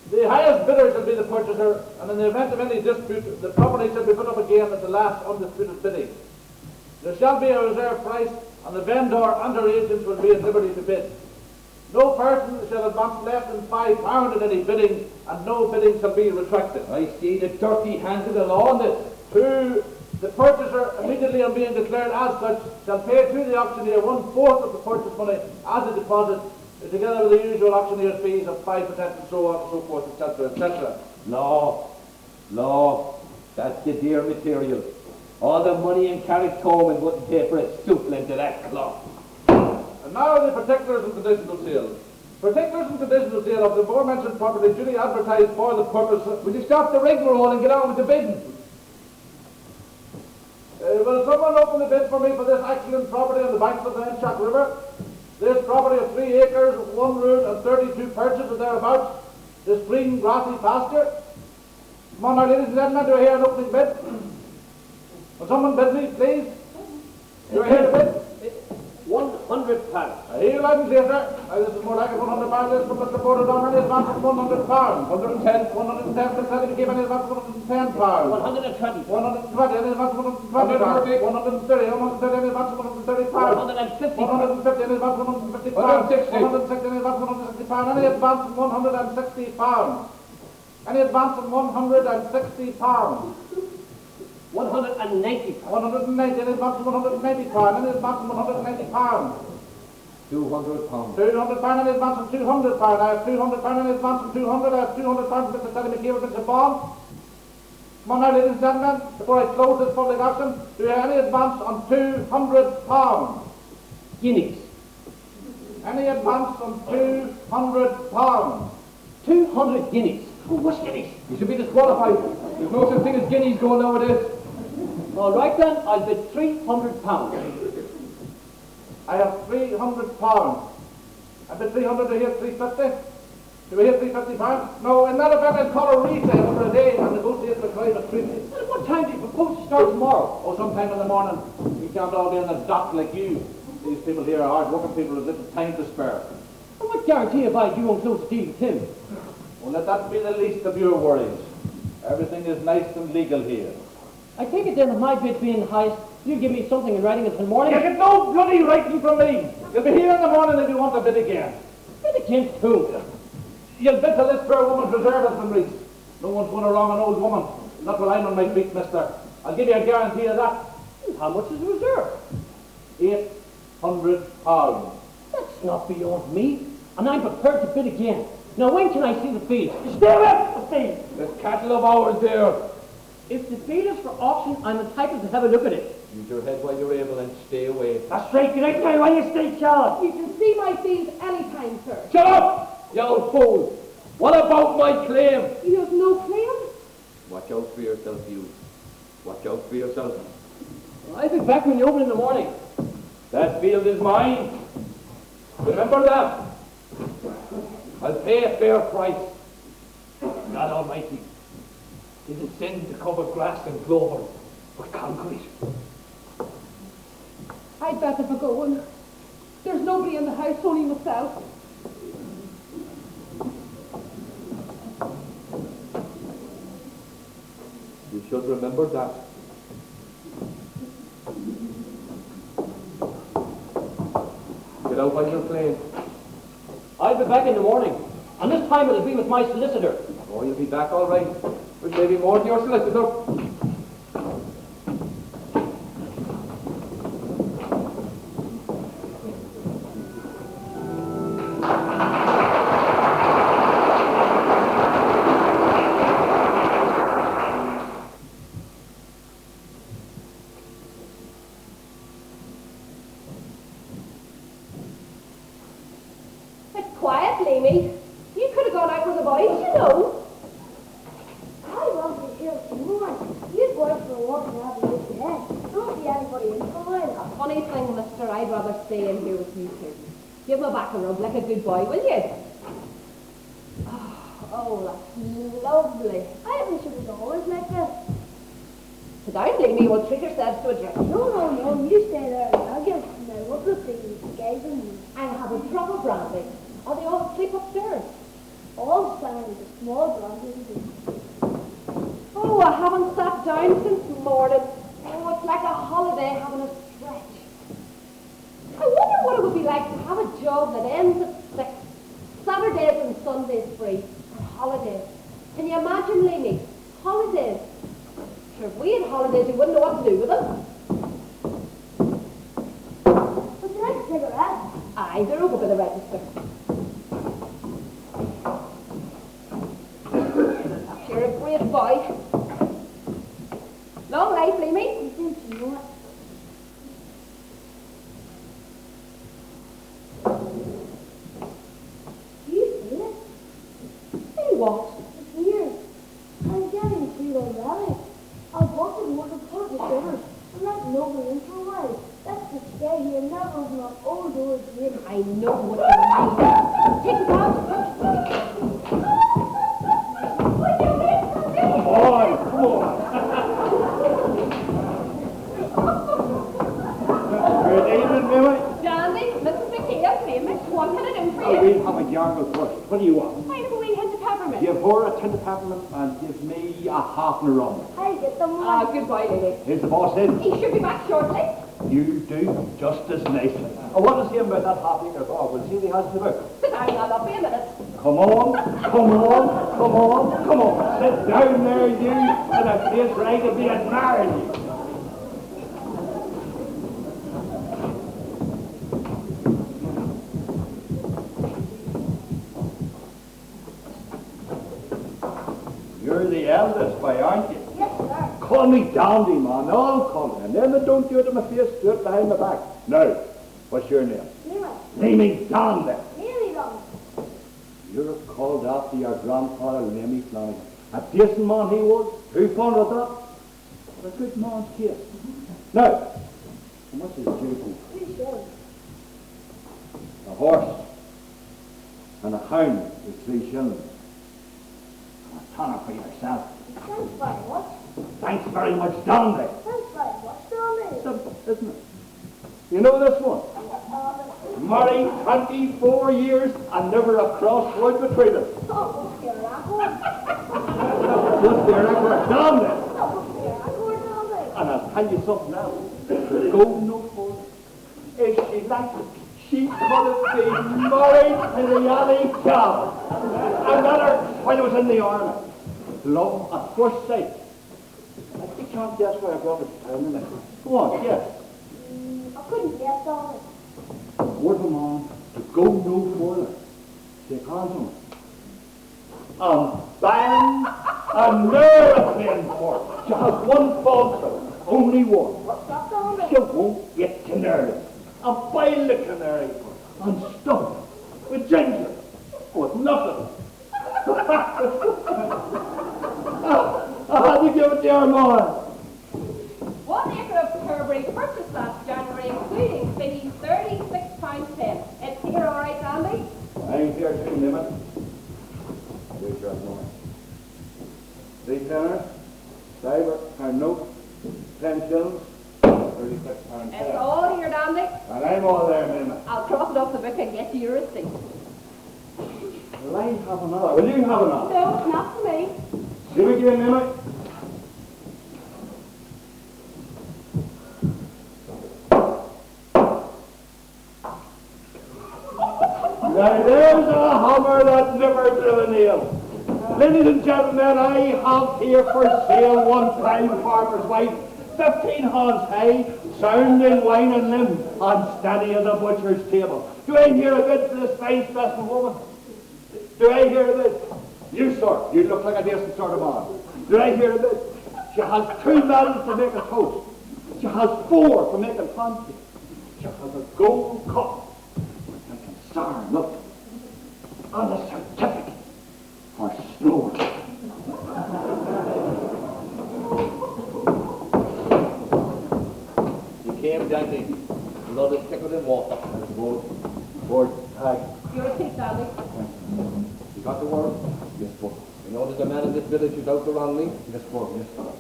The highest bidder shall be the purchaser, and in the event of any dispute, the property shall be put up again at the last undisputed bidding. There shall be a reserve price, and the vendor and their agents will be at liberty to bid. No person shall advance less than £5 at any bidding, and no bidding shall be retracted. I see the dirty hands of the law on this. 2. The purchaser, immediately on being declared as such, shall pay to the auctioneer 1/4 of the purchase money as a deposit, together with the usual auctioneer's fees of 5% and so on and so forth, etc., etc. Law, that's the dear material. All the money in Carrickcommon wouldn't pay for a stool into that cloth. And now the particulars and conditional sale. Particulars and conditional sale of the aforementioned property duly advertised for the purpose of... Will you stop the rigmarole and get on with the bidding? Will someone open the bid for me for this excellent property on the banks of the Nenshack River? This property of 3 acres, 1 rood and 32 perches or thereabouts. This green grassy pasture. Come on now, ladies and gentlemen, do I hear an opening bid? Will someone bid me, please? Do I hear a bid? £100. I hear you loud and clear, sir. This is more like a £100 list from Mr. Porter down any advance of £100. 110, Mr. Sadie gave any advance of £110. 120. 120, any advance of £120. 130, 130, any advance of £130. 150. 150, any advance of £150. 160, any advance of £160. Any advance of £160. Any advance of £160. 190. 190, any advance of £190. Any advance of £190. £200. £200, any advance of £200. I have £200, any advance of £200. I have £200 Mr. Teddy McKeever, Mr. Bond. Come on now, ladies and gentlemen, before I close this public auction, do you have any advance on £200? Guineas. Any advance on £200? 200 guineas. Oh, what's guineas? You should be disqualified. There's no such thing as guineas going nowadays. All right then, I'll bid £300. I have £300. I bid 300, do you hear 350? Do we hear £350? No, in that event I'll call a retail for a day and negotiate the private treaty. Well, what time do you propose to start tomorrow? Oh, sometime in the morning. We can't all be in the dock like you. These people here are hard-working people with little time to spare. Well, what guarantee have I you won't close the deal with him? Well, let that be the least of your worries. Everything is nice and legal here. I take it then, with my bid being the highest, you'll give me something in writing until morning? You get no bloody writing from me. You'll be here in the morning if you want to bid again. Bid against whom? You'll bid till this poor woman's reserve has been reached. No one's going to wrong an old woman. Not while I'm on my feet, mister. I'll give you a guarantee of that. How much is the reserve? £800. That's not beyond me, and I'm prepared to bid again. Now, when can I see the field? Stay away from the field. There's cattle of ours there. If the field is for auction, I'm entitled to have a look at it. Use your head while you're able and stay away. That's right, get out now while you stay, Charlotte. You can see my field anytime, sir. Shut up, you old fool. What about my claim? He has no claim. Watch out for yourself, you. Watch out for yourself. I'll be back when you open in the morning. That field is mine. Remember that. I'll pay a fair price. God Almighty. Is it sin to cover grass and clover with concrete? I'd better be going. There's nobody in the house, only myself. You should remember that. Get out while you're playing. I'll be back in the morning, and this time it'll be with my solicitor. Oh, you'll be back all right. But maybe more to your solicitor. It's quiet, Amy. You could have gone out with the boys, you know. I want to hear some more. You boys were walking out of this head. Don't see anybody in for a while. A funny thing, mister, I'd rather stay in here with you two. Give me back a rub like a good boy, will you? Oh, that's lovely. I wish it was always like this. Sit down, Amy. We'll treat ourselves to a drink. No, you stay there and I'll get now what the thing is guys and me. And have a drop of brandy. Or they all sleep upstairs. All signed with a small blonde. Oh, I haven't sat down since morning. Oh, it's like a holiday having a stretch. I wonder what it would be like to have a job that ends at 6 Sundays free, and holidays. Can you imagine, Lainey? Holidays. Sure, if we had holidays, we wouldn't know what to do with them. But the next cigarette. Aye, they're over by the register. You're a great boy. Long life, Lainey. I think you know it. Do you see it? See what? It's here. I'm getting through the valley. I'll walk and work across the river. I'm not nobody in for a while. That's to stay here and never open up old doors again. I know what you mean. Take it out. Come on, come on. Good evening, Mimmy. Dandy, Mrs. McKeith, Lainey, what can I do for Oh, you? we'll have a yargle first. What do you want? I have a wee hint of peppermint. Give her a tin of peppermint and give me a half and a rum. I get them Ah, one. goodbye, Lainey. Here's the boss in. He should be back shortly. You do just as nicely. I want to see him about that half-acre dog. We'll see what he has in the book. Sit down, I'll be a minute. Come on, come on, come on, come on. Sit down there, you, in a place where I could be admiring you. You're the eldest boy, aren't you? Yes, sir. Call me Dandy, man. I'll call me. And then don't do it to my face, do it behind my back. No. What's your name? Anyway, Lemmy Dandy. nearly done. You're called after your grandfather, Lemmy Flanagan. A decent man he was. Who found of that? What a good man's case. Now, how much is due? 3 shillings. A horse and a hound is 3 shillings. And a tanner for yourself. Thanks very much. Thanks very much, Dandy. Thanks very much, darling. Simple, isn't it? You know this one? Married 24 years and never a crossword between us. Oh, what's your record? What's the record? Dandy. Oh, what's your record, darling? And I'll tell you something else. Go no further. If she liked it, she could have been married to the alley job. I met her when I was in the army. Love at first sight. I think you can't guess where I got it. Go on, yes. I couldn't guess, darling. Word of man to go no further. Shake hands on it. I'm buying an aeroplane for her. She has one fault, only one. What's that, darling? She won't get canary. I'll boil the canary for her and stuff it with ginger. With nothing. I had to give it to your man. 1 acre of Turberry purchased last January, including fees, £36.10. It's here, all right, Andy? I'm here too, Nimit. Where's your money? 3 tenors, diver, and note, 10 shillings, £36.10. It's all here, Andy. And I'm all there, Nimit. I'll cross it off the book and get you your receipt. Will I have another? Will you have another? No, it's not for me. See me again, Nimit. Now there's a hammer that never drew a nail. Ladies and gentlemen, I have here for sale one fine farmer's wife, 15 hands high, sound in wine and limb, and steady as a butcher's table. Do I hear a bid for this fine specimen woman? Do I hear a bid? You, sir, you look like a decent sort of man. Do I hear a bid? She has 2 medals for making toast. She has 4 for making pancakes. She has a gold cup. Star, look, on a certificate for snoring. You came, Dandy. Blood is thicker than water. Board tag. Your receipt, Andy. You got the word? Yes, sir. You know there's a man in this village who's out there on me? Yes, sir. Yes, sir.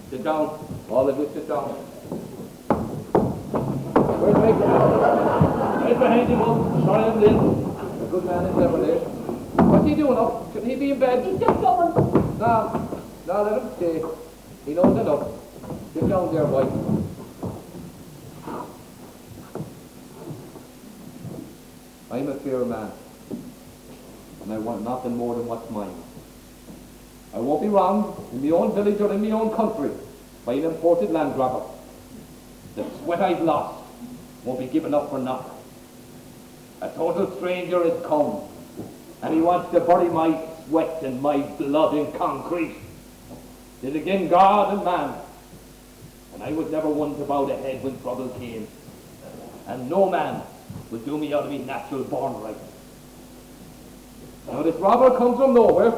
Sit down. All of you sit down. Where's my car? Right behind you, Mum. Sorry I'm late. A good man is never late. What's he doing up? Shouldn't he be in bed? He's just going. No, let him stay. He knows enough. Sit down there, boy. I'm a fair man. and I want nothing more than what's mine. I won't be wronged in my own village or in my own country by an imported land grabber. The sweat I've lost won't be given up for nothing. A total stranger has come, and he wants to bury my sweat and my blood in concrete. Then again, God and man. And I was never one to bow the head when trouble came. And no man will do me out of me natural born right. Now this robber comes from nowhere,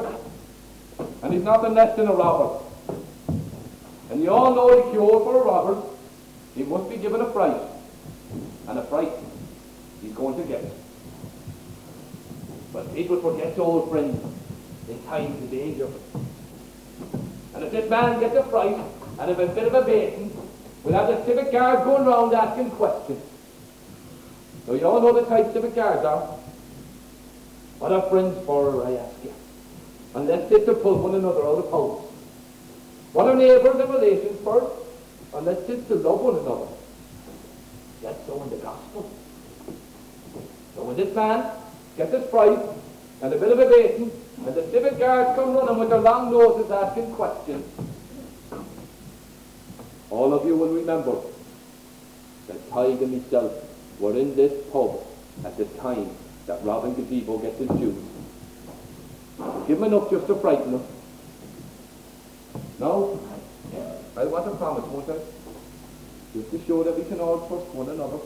and he's nothing less than a robber. And you all know the cure for a robber, he must be given a fright. And a fright he's going to get. But people forget to old friends in times of danger. And if this man gets a fright and if a bit of a baiting, we'll have the civic guards going round asking questions. So you all know the type civic guards are. What are friends for, I ask you? Unless it's to pull one another out of house. What are neighbours and relations for? Unless it's to love one another. That's so in the gospel. So when this man gets a fright and a bit of a baiting, and the civic guards come running with their long noses asking questions, all of you will remember that Tig and myself were in this pub at the time that Robin Gazebo gets his shoes. Give him enough just to frighten him. No? I want a promise, won't I? Just to show that we can all trust one another.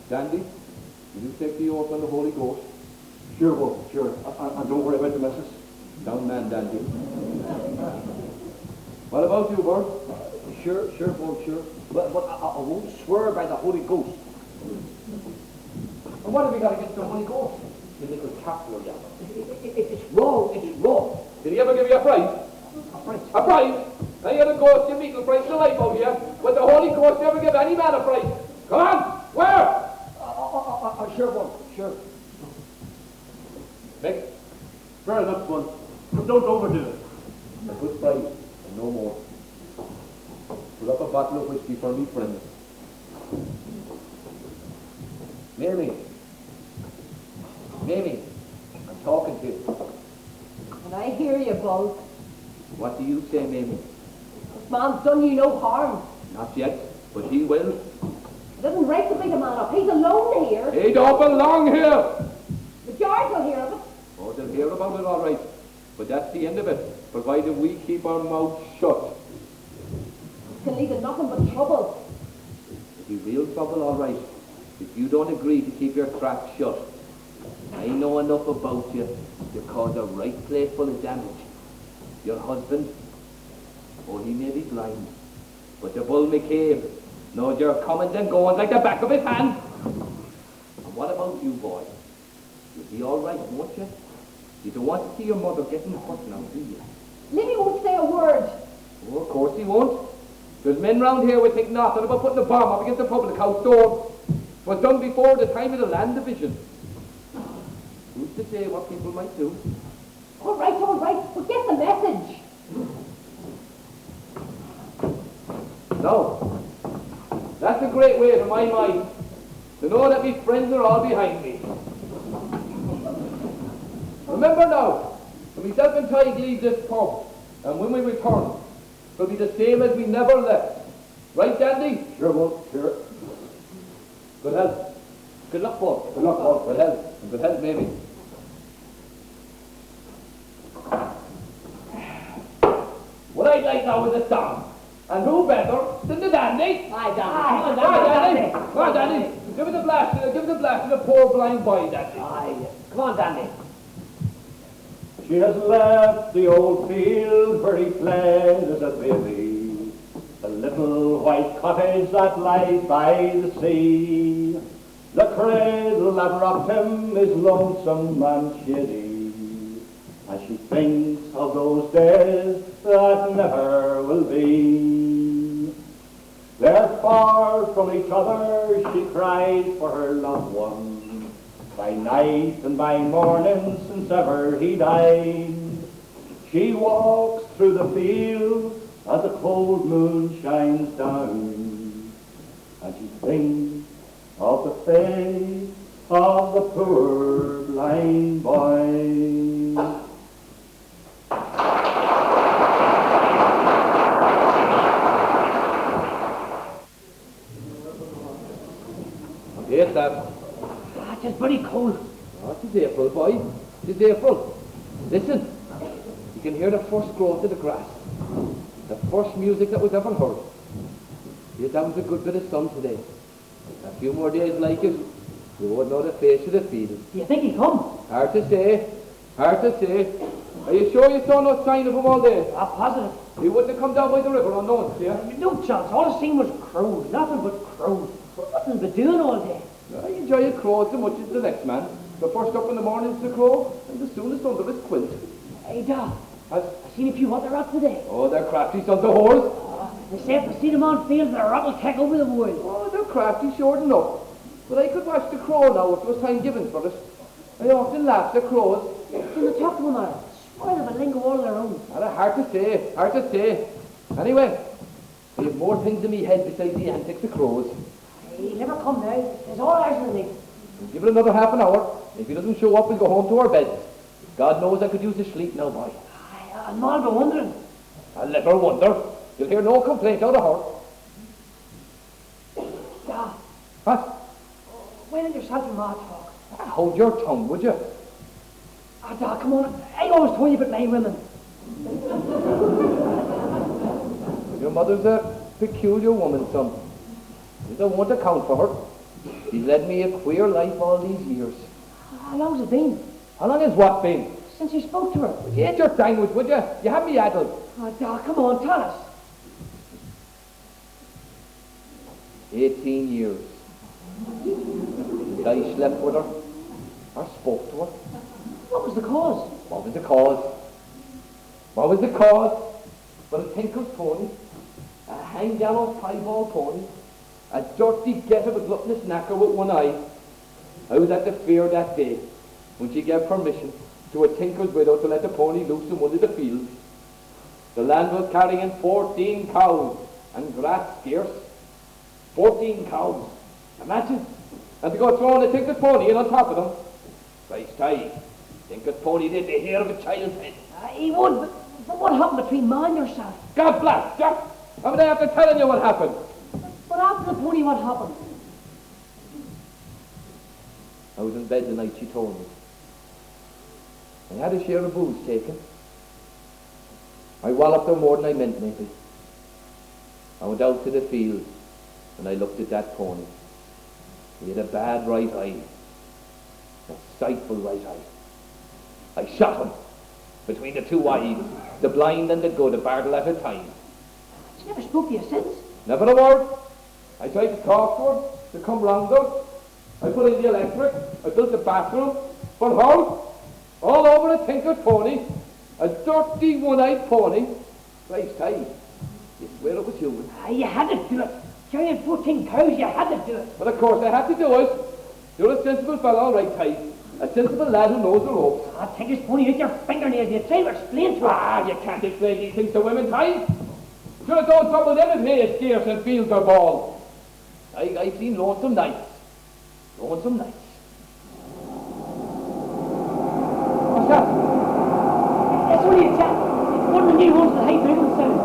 Dandy, will you take the oath on the Holy Ghost? Sure, Wolf, sure. And don't worry about the missus. Down man, Dandy. What about you, Bert? Sure, Paul, sure. But I won't swear by the Holy Ghost. And what have we got against the Holy Ghost? The little capital, yeah. It's wrong, it's wrong. Did he ever give you a fright? A fright? A fright? Now you had a ghost, you meekle fright the life out of you. But the Holy Ghost never give any man a fright. Come on, where? Sure, Paul, sure. Mick, Fair enough, son. But don't overdo it. a good fright, and no more. Put up a bottle of whiskey for me, friends. Mamie, I'm talking to you. And I hear you, Buzz. What do you say, Mamie? This man's done you no harm. Not yet, but he will. It isn't right to bring a man up. He's alone here. He don't belong here! The George will hear of it. Oh, they'll hear about it all right. But that's the end of it, provided we keep our mouths shut. It can lead to nothing but trouble. It'll be real trouble, all right, if you don't agree to keep your trap shut. I know enough about you to cause a right playful of damage. Your husband, oh, he may be blind, but the bull McCabe knows your comings and goings like the back of his hand. And what about you, boy? You'll be all right, won't you? You don't want to see your mother getting hurt now, do you? Limmy won't say a word. Oh, of course he won't. There's men round here who think nothing about putting a bomb up against the public house door. It was done before the time of the land division. Who's to say what people might do? All right, but get the message. No. That's a great way, to my mind, to know that my friends are all behind me. Remember now, when myself and Tig leave this pub, and when we return, it'll be the same as we never left. Right, Dandy? Sure, Wolf, sure. Good health. Good luck, Paul. Good luck, Wolf. Good health. And good health, maybe. What I'd like now is a song. And who better than the Dandy? Aye, Dandy. Come on, Dandy. Come on, Dandy. Give it a blast to the poor blind boy, Dandy. Aye. Come on, Dandy. She has left the old field where he fled as a baby, the little white cottage that lies by the sea. The cradle that rocked him is lonesome and shady, as she thinks of those days that never will be. They're far from each other, she cries for her loved one, by night and by morning since ever he died. She walks through the fields as the cold moon shines down, and she thinks of the face of the poor blind boy. Yes, that. Ah, it's very cold. Oh, it's April, boy. It's April. Listen. You can hear the first growth of the grass. The first music that was ever heard. Yes, that was a good bit of sun today. A few more days like it, you won't know the face of the field. Do you think he'll come? Hard to say. Hard to say. Are you sure you saw no sign of him all day? Ah, positive. He wouldn't have come down by the river unknown, yeah? No chance. All I seen was crows. Nothing but crows. Nothing but doing all day. I enjoy a crow as much as the next man. The first up in the morning's the crow, and the soonest under his quilt. Hey, Doc. I seen a few what they're up today. Oh, they're crafty sons of whores. They say if I see them on field, they're rattle keck over the world. Oh, they're crafty, sure enough. But I could watch the crow now if there was time given for it. I often laugh at crows. Can you talk to them, man? Swear they've a lingo all their own. Hard to say, hard to say. Anyway, I have more things in me head besides the antics of crows. Hey, he'll never come now. There's all ours in the league. Give it another half an hour. If he doesn't show up, we'll go home to our beds. God knows I could use a sleep now, boy. I'm all but wondering. I'll never wonder. You'll hear no complaint out of her. Doc, What? why don't yourself and Ma talk? Hold your tongue, would you? Ah, Doc, come on. I always told you about my women. Your mother's a peculiar woman, son. You don't want to account for her. She's led me a queer life all these years. How long's it been? How long has what been? Since you spoke to her. Get your language, would you? You have me addled. Oh, Doc, come on, tell us. 18 years. Since I slept with her, or spoke to her. What was the cause? What was the cause? What was the cause? But a tinker's pony, a hang gallows piebald pony, a dirty get of a gluttonous knacker with one eye. I was at the fair that day when she gave permission to a tinker's widow to let the pony loose in one of the fields. The land was carrying 14 cows and grass scarce. 14 cows. Imagine. And to go throwing a tinker's pony in on top of them. Christ, aye. Tinker's pony did the hair of a child's head. He would, but what happened between Ma and yourself? God bless, Jack. I'm there after telling you what happened. But after the pony, what happened? I was in bed the night she told me. I had a share of booze taken. I walloped her more than I meant, maybe. I went out to the field and I looked at that pony. He had a bad right eye. A sightful right eye. I shot him between the two eyes, the blind and the good, a barrel at a time. She never spoke to you since. Never a word. I tried to talk to her, to come round her. I put in the electric, I built a bathroom, but her, all over a tinker's pony, a dirty one-eyed pony. Christ, aye, you swear it was human. You had to do it. Carrying 14 cows, you had to do it. But of course I had to do it. You're a sensible fellow, all right, Ty. A sensible lad who knows the ropes. Take his pony out your fingernails. You try to explain to her. You can't explain these things to women, Ty. Sure, don't trouble them if hay is scarce and fields are bald. I've seen lonesome nights. Lonesome nights. What's that? It's only a chap. It's one of the new ones that hate driven sound.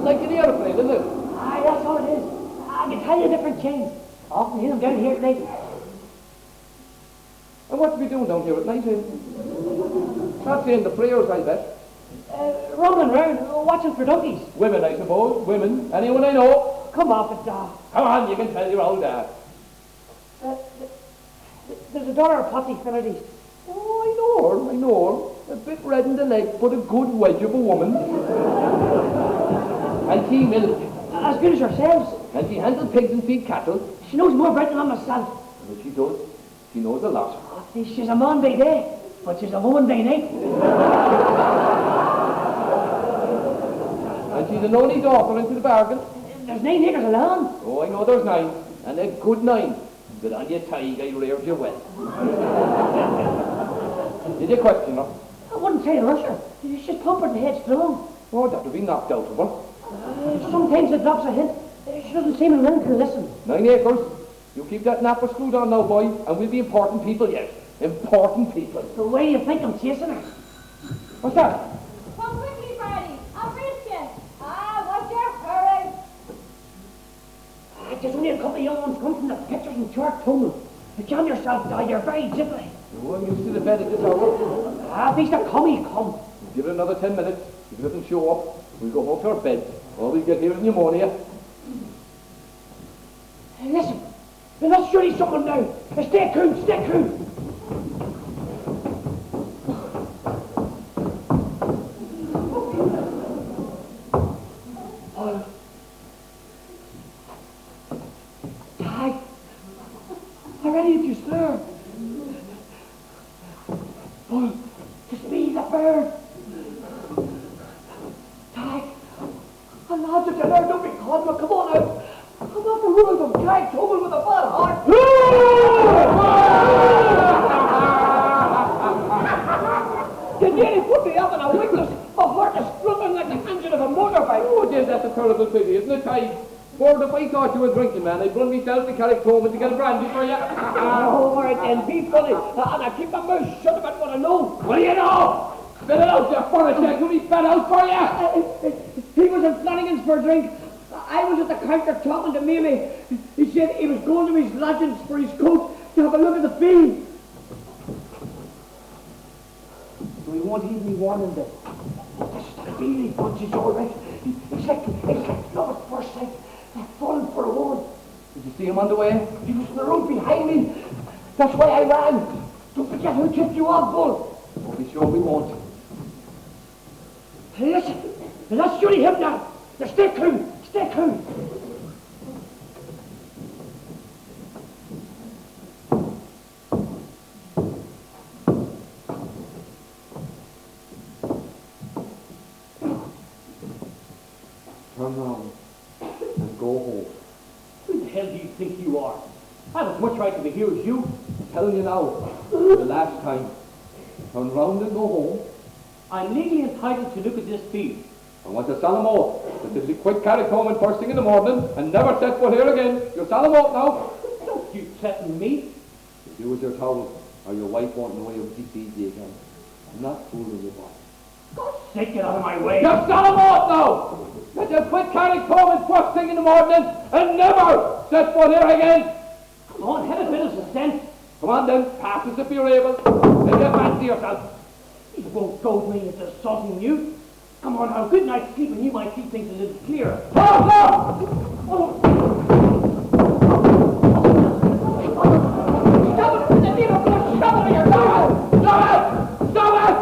Like an aeroplane, isn't it? Aye, that's all it is. I can tell you different chains. Often hear them down here at night. And what do we doing down here at night, eh? Not saying the prayers, I bet. Roaming round, watching for donkeys. Women, I suppose. Women. Anyone I know. Come off it, Doc. Come on, you can tell your old dad. There's a daughter of Potty Finnerty. Oh, I know her. A bit red in the leg, but a good wedge of a woman. And tea milk. As good as yourselves. And she handles pigs and feed cattle. She knows more about them than myself. Well, she does. She knows a lot. She's a man by day, but she's a woman by night. And she's an only daughter into the bargain. There's 9 acres of land. Oh, I know there's 9. And a good 9. Good on you, Tig, I reared you well. Did you question her? I wouldn't say rush her. She's pumpered and headstrong. Oh, that would be knocked out of her. Sometimes it drops a hint. She doesn't seem willing to listen. 9 acres. You keep that napper screwed on now, boy, and we'll be important people yet. Important people. So where do you think I'm chasing her? What's that? Come quickly, Barney. I'll reach you. What's your hurry? There's only a couple of young ones come from the pictures in church tunnel. You calm yourself down, you're very jiggly. Oh, I'm used to the bed at this hour. If he's to come, he'll come. Give it another 10 minutes. If he doesn't show up, we'll go home to our bed. Or we'll get here with pneumonia. Listen, let's surely someone now. Stay cool, stay cool. Tag, already if you stir. Bull, it's me, the bird. Tag, and lads, if you're there, don't be caught, come on out. I'm not the rules of Jack Tobin with a bad heart. You nearly put me up in a witness. My heart is struggling like the engine of a motorbike. Oh, dear, that's a terrible pity, isn't it, Ty? Lord, if I thought you were drinking, man, I'd run myself to Carricktoman to get a brandy for you. Oh, all right then, be funny. And I keep my mouth shut about what I know. What do you know? Spit it out, you furniture. Can we spit out for you? He was in Flanagan's for a drink. I was at the counter talking to Mimi. He said he was going to his lodgings for his coat to have a look at the fee. So he won't heed me warning then. This Beanie bunch is all right. It's like love at first sight. Like falling for a woman. Did you see him on the way? He was in the road behind me. That's why I ran. Don't forget who tipped you off, Bull. We'll be sure we won't. Hey, listen, that's surely him now. Now stay cool. Stay cool. Turn round and go home. Who the hell do you think you are? I have as much right to be here as you. I'm telling you now, for the last time. Turn round and go home. I'm legally entitled to look at this field. I want a solemn oath that if you quit Carricktoman first thing in the morning and never set foot here again, you're solemn oath now. Don't you threaten me. If you was your towel, or your wife won't know you'll be easy again. I'm not fooling you, boy. God's sake, get out of my way. You're solemn oath now! That you quit Carricktoman first thing in the morning and never set foot here again! Come on, have a bit of sense. Come on then, pass as if you're able. Then get back to yourself. You won't goad me into assaulting you. Come on now, good night's sleep and you might see things a little clearer. Stop! Oh. Stop it! The name of God, stop it! You're going! Stop it! Stop it!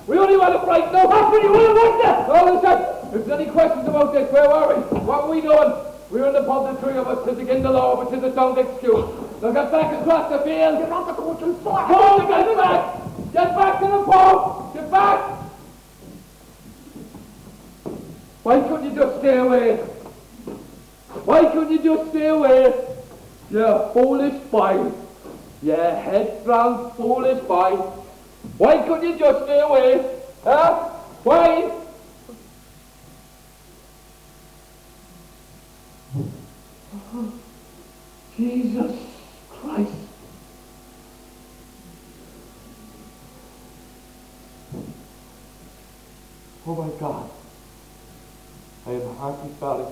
We only want to frighten us. That's what you want to watch that! No, listen. If there's any questions about this, where were we? What were we doing? We were in the pub, the three of us, 'tis against the law, but 'tis a sound excuse. Now get back across the field. You're not the coach and far! Go, get back! Get back to the pub! Get back! Why couldn't you just stay away? Why couldn't you just stay away? You foolish boy. You headstrong, foolish boy. Why couldn't you just stay away? Huh? Why? Oh, Jesus Christ. Oh my God. I am heartily sorry,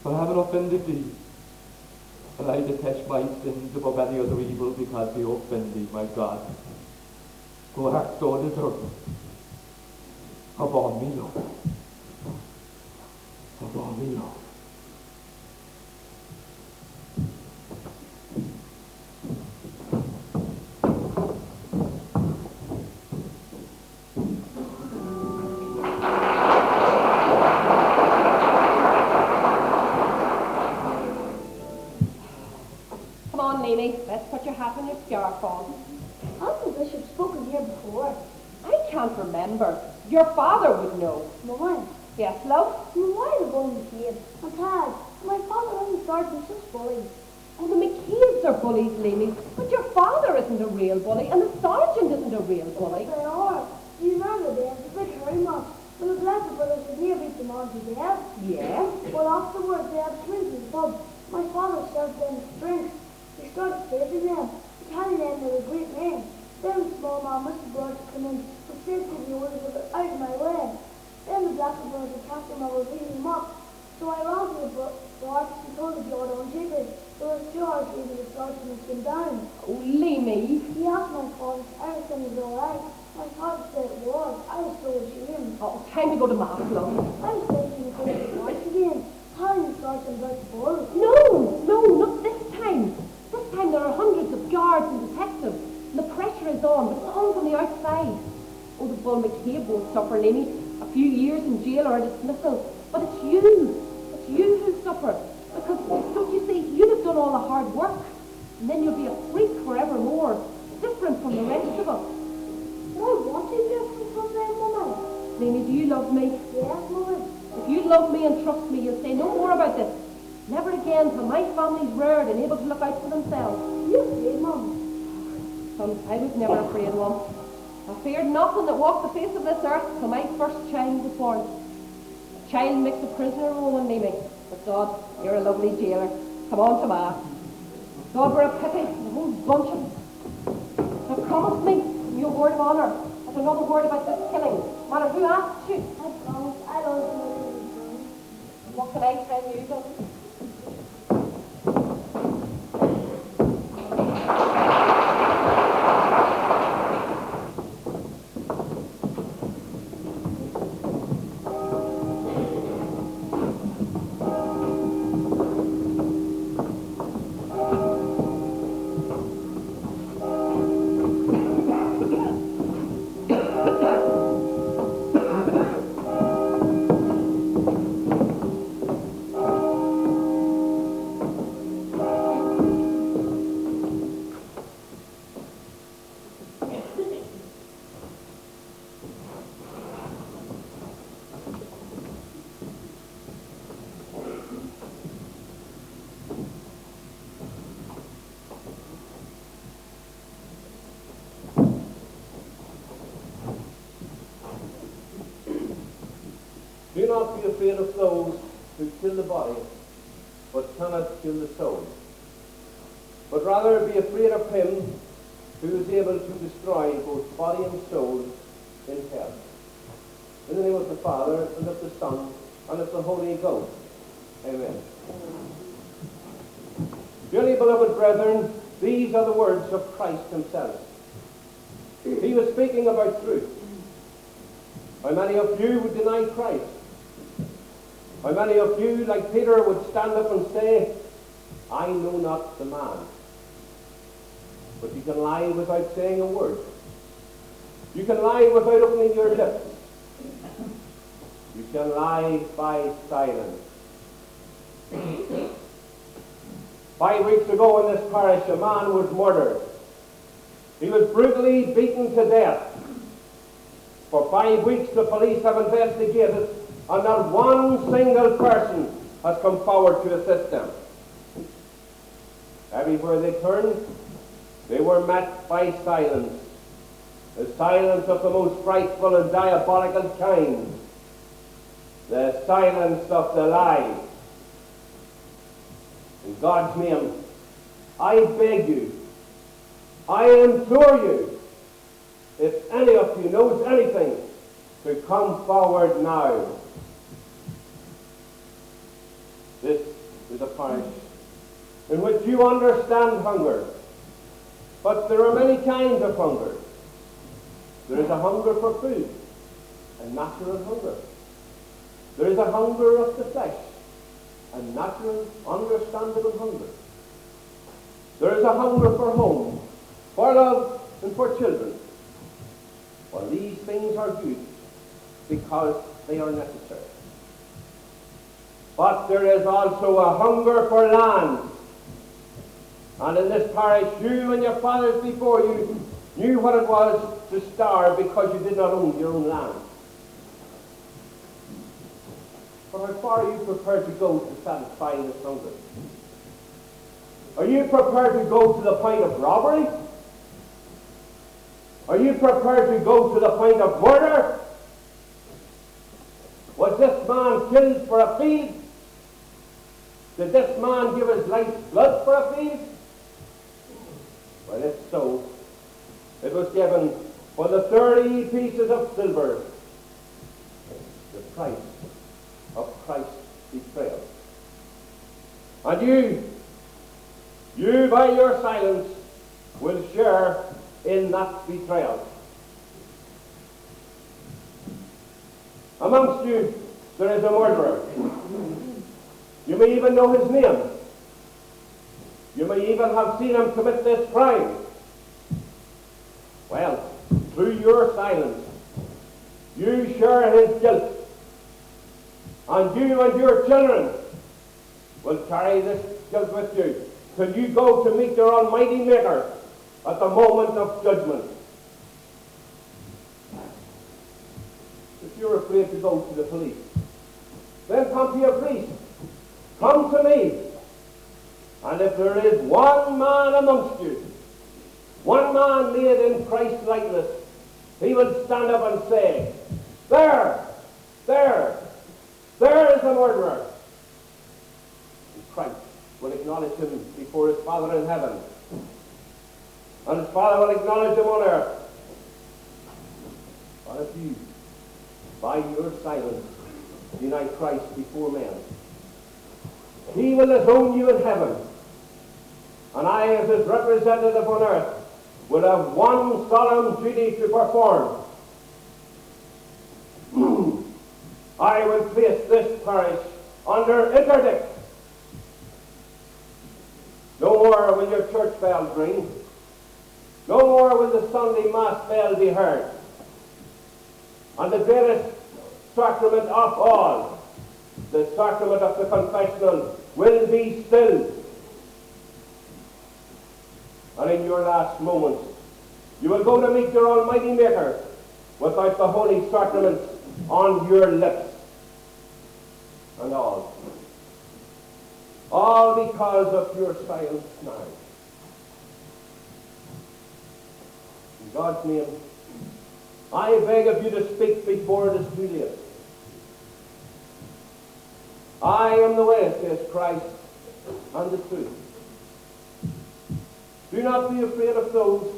but I haven't offended thee, and I detest my sins above any other evil because they offend thee, my God, who art so deserving of all me love, of all me love. Let's put your hat on your scarf on. Hasn't the bishop spoken here before? I can't remember. Your father would know. Mine. Yes, love? Why the bully came? And Tad, my father only started such bullies. Oh, the McCabe's are bullies, Leamy. But your father isn't a real bully, and the sergeant isn't a real bully. They are. Do you remember they had the big hurry match when the Blessed Brothers were here beat them on to death? Yeah. Well, afterwards they had drinks in the pub. My father served them with drinks. He started saving them, telling them they were great men. Then the small man Mr. Bird came in and said to the others to get out of my way. Then the blackbirds attacked them and were beating him up. So I ran to the barge and told the guard on JB. There was 2 hours leaving the sergeant came down. Oh, Leamy. He asked my father if everything was all right. My father said it was. I was so ashamed. Oh, time to go to mass, love. I was thinking of going to the barge again, telling the sergeant about the bull. No, not this time. This time there are hundreds of guards and detectives, and the pressure is on, but it's on from the outside. Oh, the Bull McCabe won't suffer, Leamy. A few years in jail or a dismissal. But it's you who suffer. Because, don't you see, you'd have done all the hard work, and then you'll be a freak forevermore, different from the rest of us. But I want to be different from them, Mummy. Leamy, do you love me? Yes, Mummy. If you love me and trust me, you'll say no more about this. Never again till my family's reared and able to look out for themselves. You're afraid, Mum. Son, I was never afraid once. I feared nothing that walked the face of this earth till my first child was born. A child makes a prisoner of a woman, Leamy. But God, you're a lovely jailer. Come on to mass. God, we're a pity, the whole bunch of us. Now promise me your word of honour. Not another word about this killing. No matter who asks you. I promise I don't know what What can I tell you, Don? Do not be afraid of those who kill the body, but cannot kill the soul. But rather be afraid of him who is able to destroy both body and soul in hell. In the name of the Father, and of the Son, and of the Holy Ghost. Amen. Dearly beloved brethren, these are the words of Christ himself. He was speaking about truth. How many of you would deny Christ? How many of you, like Peter, would stand up and say, I know not the man? But you can lie without saying a word. You can lie without opening your lips. You can lie by silence. 5 weeks ago in this parish, a man was murdered. He was brutally beaten to death. For 5 weeks the police have investigated, and not one single person has come forward to assist them. Everywhere they turned, they were met by silence. The silence of the most frightful and diabolical kind. The silence of the lie. In God's name, I beg you, I implore you, if any of you knows anything, to come forward now. This is a parish in which you understand hunger. But there are many kinds of hunger. There is a hunger for food, a natural hunger. There is a hunger of the flesh, a natural, understandable hunger. There is a hunger for home, for love, and for children. Well, these things are good because they are necessary. But there is also a hunger for land. And in this parish, you and your fathers before you knew what it was to starve because you did not own your own land. But how far are you prepared to go to satisfy this hunger? Are you prepared to go to the point of robbery? Are you prepared to go to the point of murder? Was this man killed for a field? Did this man give his life's blood for a field? Well, it's so. It was given for the 30 pieces of silver, the price of Christ's betrayal. And you by your silence will share in that betrayal. Amongst you there is a murderer. You may even know his name. You may even have seen him commit this crime. Well, through your silence, you share his guilt. And you and your children will carry this guilt with you till you go to meet your almighty Maker at the moment of judgment. If you're afraid to go to the police, then come to your priest. Come to me. And if there is one man amongst you, one man made in Christ's likeness, he will stand up and say, there is the murderer. And Christ will acknowledge him before his Father in heaven. And his Father will acknowledge him on earth. But if you, by your silence, deny Christ before men, he will atone you in heaven. And I, as his representative on earth, will have one solemn duty to perform. I will place this parish under interdict. No more will your church bells ring. No more will the Sunday Mass bell be heard. And the greatest sacrament of all, the sacrament of the confessional, will be still. And in your last moments, you will go to meet your almighty Maker without the holy sacraments on your lips. And all because of your silence now. In God's name, I beg of you to speak before it is too late. I am the way, says Christ, and the truth. Do not be afraid of those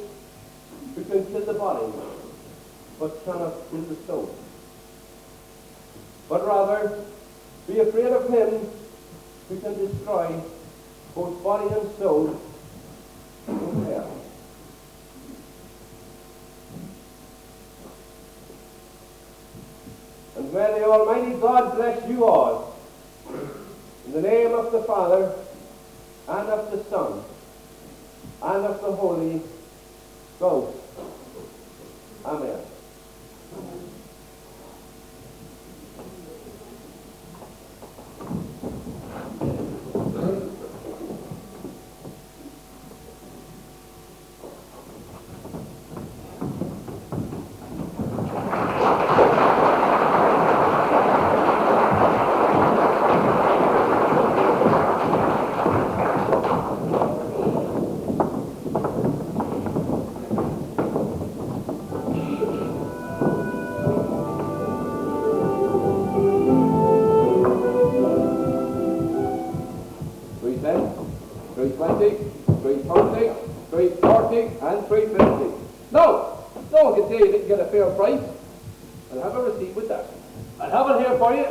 who can kill the body, but cannot kill the soul. But rather, be afraid of him who can destroy both body and soul in hell. And may the Almighty God bless you all, in the name of the Father, and of the Son, and of the Holy Ghost. Amen. Price. I'll have a receipt with that. I'll have it here for you.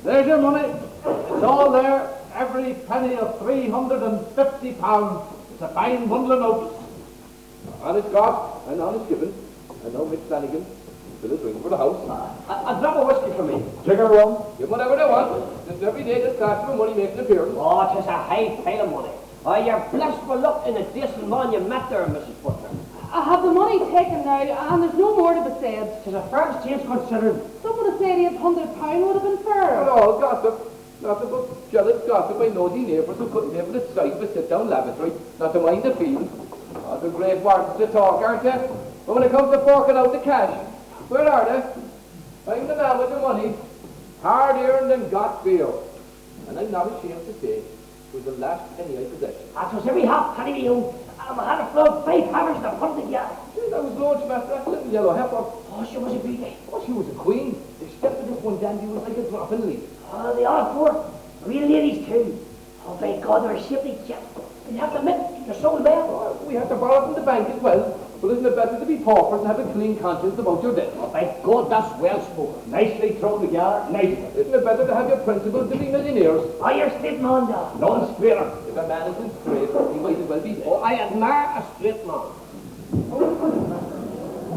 There's your money. It's all there. Every penny of £350. It's a fine bundle of notes. Honest got and honest given. And no Mick Flanagan. Fill a drink for the house. A drop of whiskey for me. Jigger rum. Give whatever they want. Just every day this classroom money makes an appearance. Oh, 'tis a high pile of money. Oh, you're blessed for luck in a decent man you met there, Mrs. Butler. I have the money taken now, and there's no more to be said. 'Tis a fair exchange considered. Someone would say £800 would have been fair. Well, all gossip. Nothing but jealous gossip by nosy neighbours who couldn't live in the sight of a sit-down lavatory, not to mind the field. Oh, the great words to talk, aren't they? But when it comes to forking out the cash, where are they? I'm the man with the money. Hard-earned and got feel. And I'm not ashamed to say it was the last penny I possessed. That was every half penny we owned. I had a flow of 5 hammers to put it together. That was Lord Master, that little yellow heifer. Oh, she was a beauty. Oh, she was a queen. The step of this one dandy was like a drop in leaf. Oh, they all four. Real ladies too. Oh, thank God, they're a shapely chap. You have to admit, they're so well. Oh, we have to borrow from the bank as well. But isn't it better to be paupers and have a clean conscience about your debt? Oh, thank God, that's well spoken. Nicely thrown together, nicely. Isn't it better to have your principals to be millionaires? Oh, you're straight man, da. None straighter. If a man isn't straight, he might as well be dead. Oh, I admire a straight man.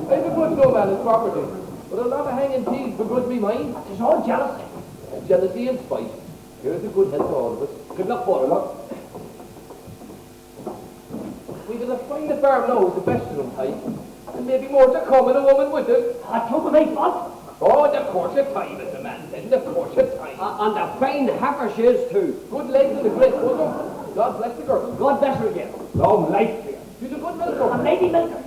I begrudge no man his property, but a lot of hanging thieves begrudge me mine. It's all jealousy. Jealousy and spite. Here's a good health to all of us. Good luck, boy. Look. We will find the farm now is the best of them type. And maybe more to come and a woman with it. I took my fault. Oh, of course your time, as the man said. Of course your time. And a fine heifer she is too. Good legs and a great bosom. God bless the girl. God bless her again. Long life here. She's a good milker. A lady milker.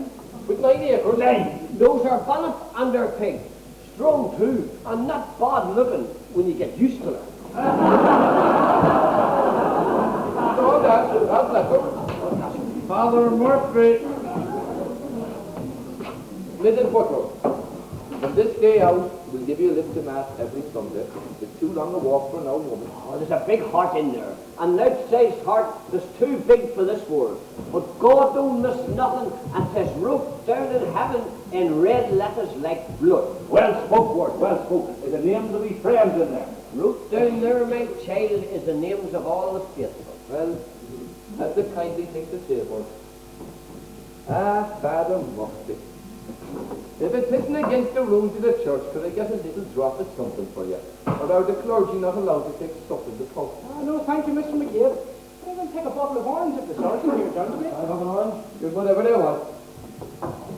With 9 acres. Those are bonnet and they're pink. Strong too, and not bad looking when you get used to her. All that, God bless her. Father Murphy. Mrs. Butler, from this day out, we'll give you a lift to mass every Sunday. It's too long a walk for an old woman. Oh, there's a big heart in there. An outsized heart that's too big for this world. But God don't miss nothing, and 'tis wrote down in heaven in red letters like blood. Well spoke, Ward, well spoken. There's the names of his friends in there. Wrote down there, my child, is the names of all the faithful. Well, that's a kindly thing to say for us. Ah, Father Murphy. If it isn't against the rules of the church, could I get a little drop of something for you? Or are the clergy not allowed to take stuff in the pub? Oh, no, thank you, Mr. McGill. I will take a bottle of orange if the sergeant here down to me. I have an orange. Good, whatever they want.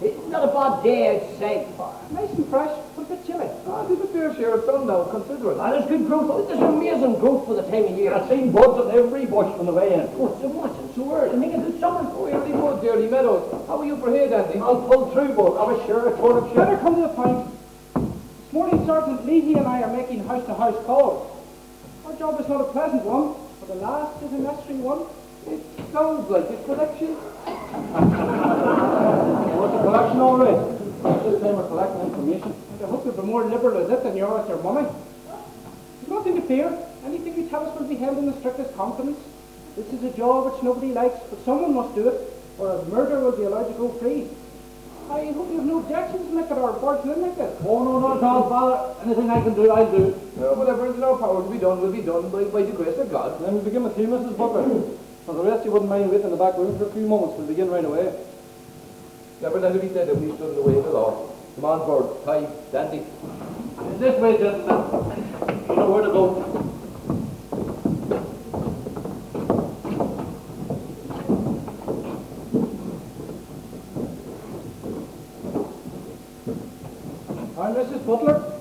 It's not a bad day outside. Nice and fresh, but a bit chilly. Ah, there's a fair share of sun now, consider it. Ah, there's good growth. There's amazing growth for the time of year. I've seen buds on every bush from the way in. Oh, so much and so early. Make a good summer. Oh, early woods, early meadows. How are you for here, Dandy? I'll pull through, Bud. I was sure it would have Better come to the point. This morning, Sergeant Leahy and I are making house-to-house calls. Our job is not a pleasant one, but the last is a necessary one. It sounds like a collection. What's the collection all right? This time we're collecting information. And I hope you'll be more liberal with it than you are with your money. You've nothing to fear. Anything you tell us will be held in the strictest confidence. This is a job which nobody likes, but someone must do it, or a murder will be allowed to go free. I hope you have no objections to make it our barging in like this. Oh, no, not at all, Father. Anything I can do, I'll do. Whatever is in our power to be done will be done by the grace of God. Then we'll begin with you, Mrs. Butler. For the rest, you wouldn't mind waiting in the back room for a few moments. We'll begin right away. Never let it be said that we stood in the way of the law. Come on board, Ty, Dandy. This way, gentlemen. You know where to go. And Mrs. Butler,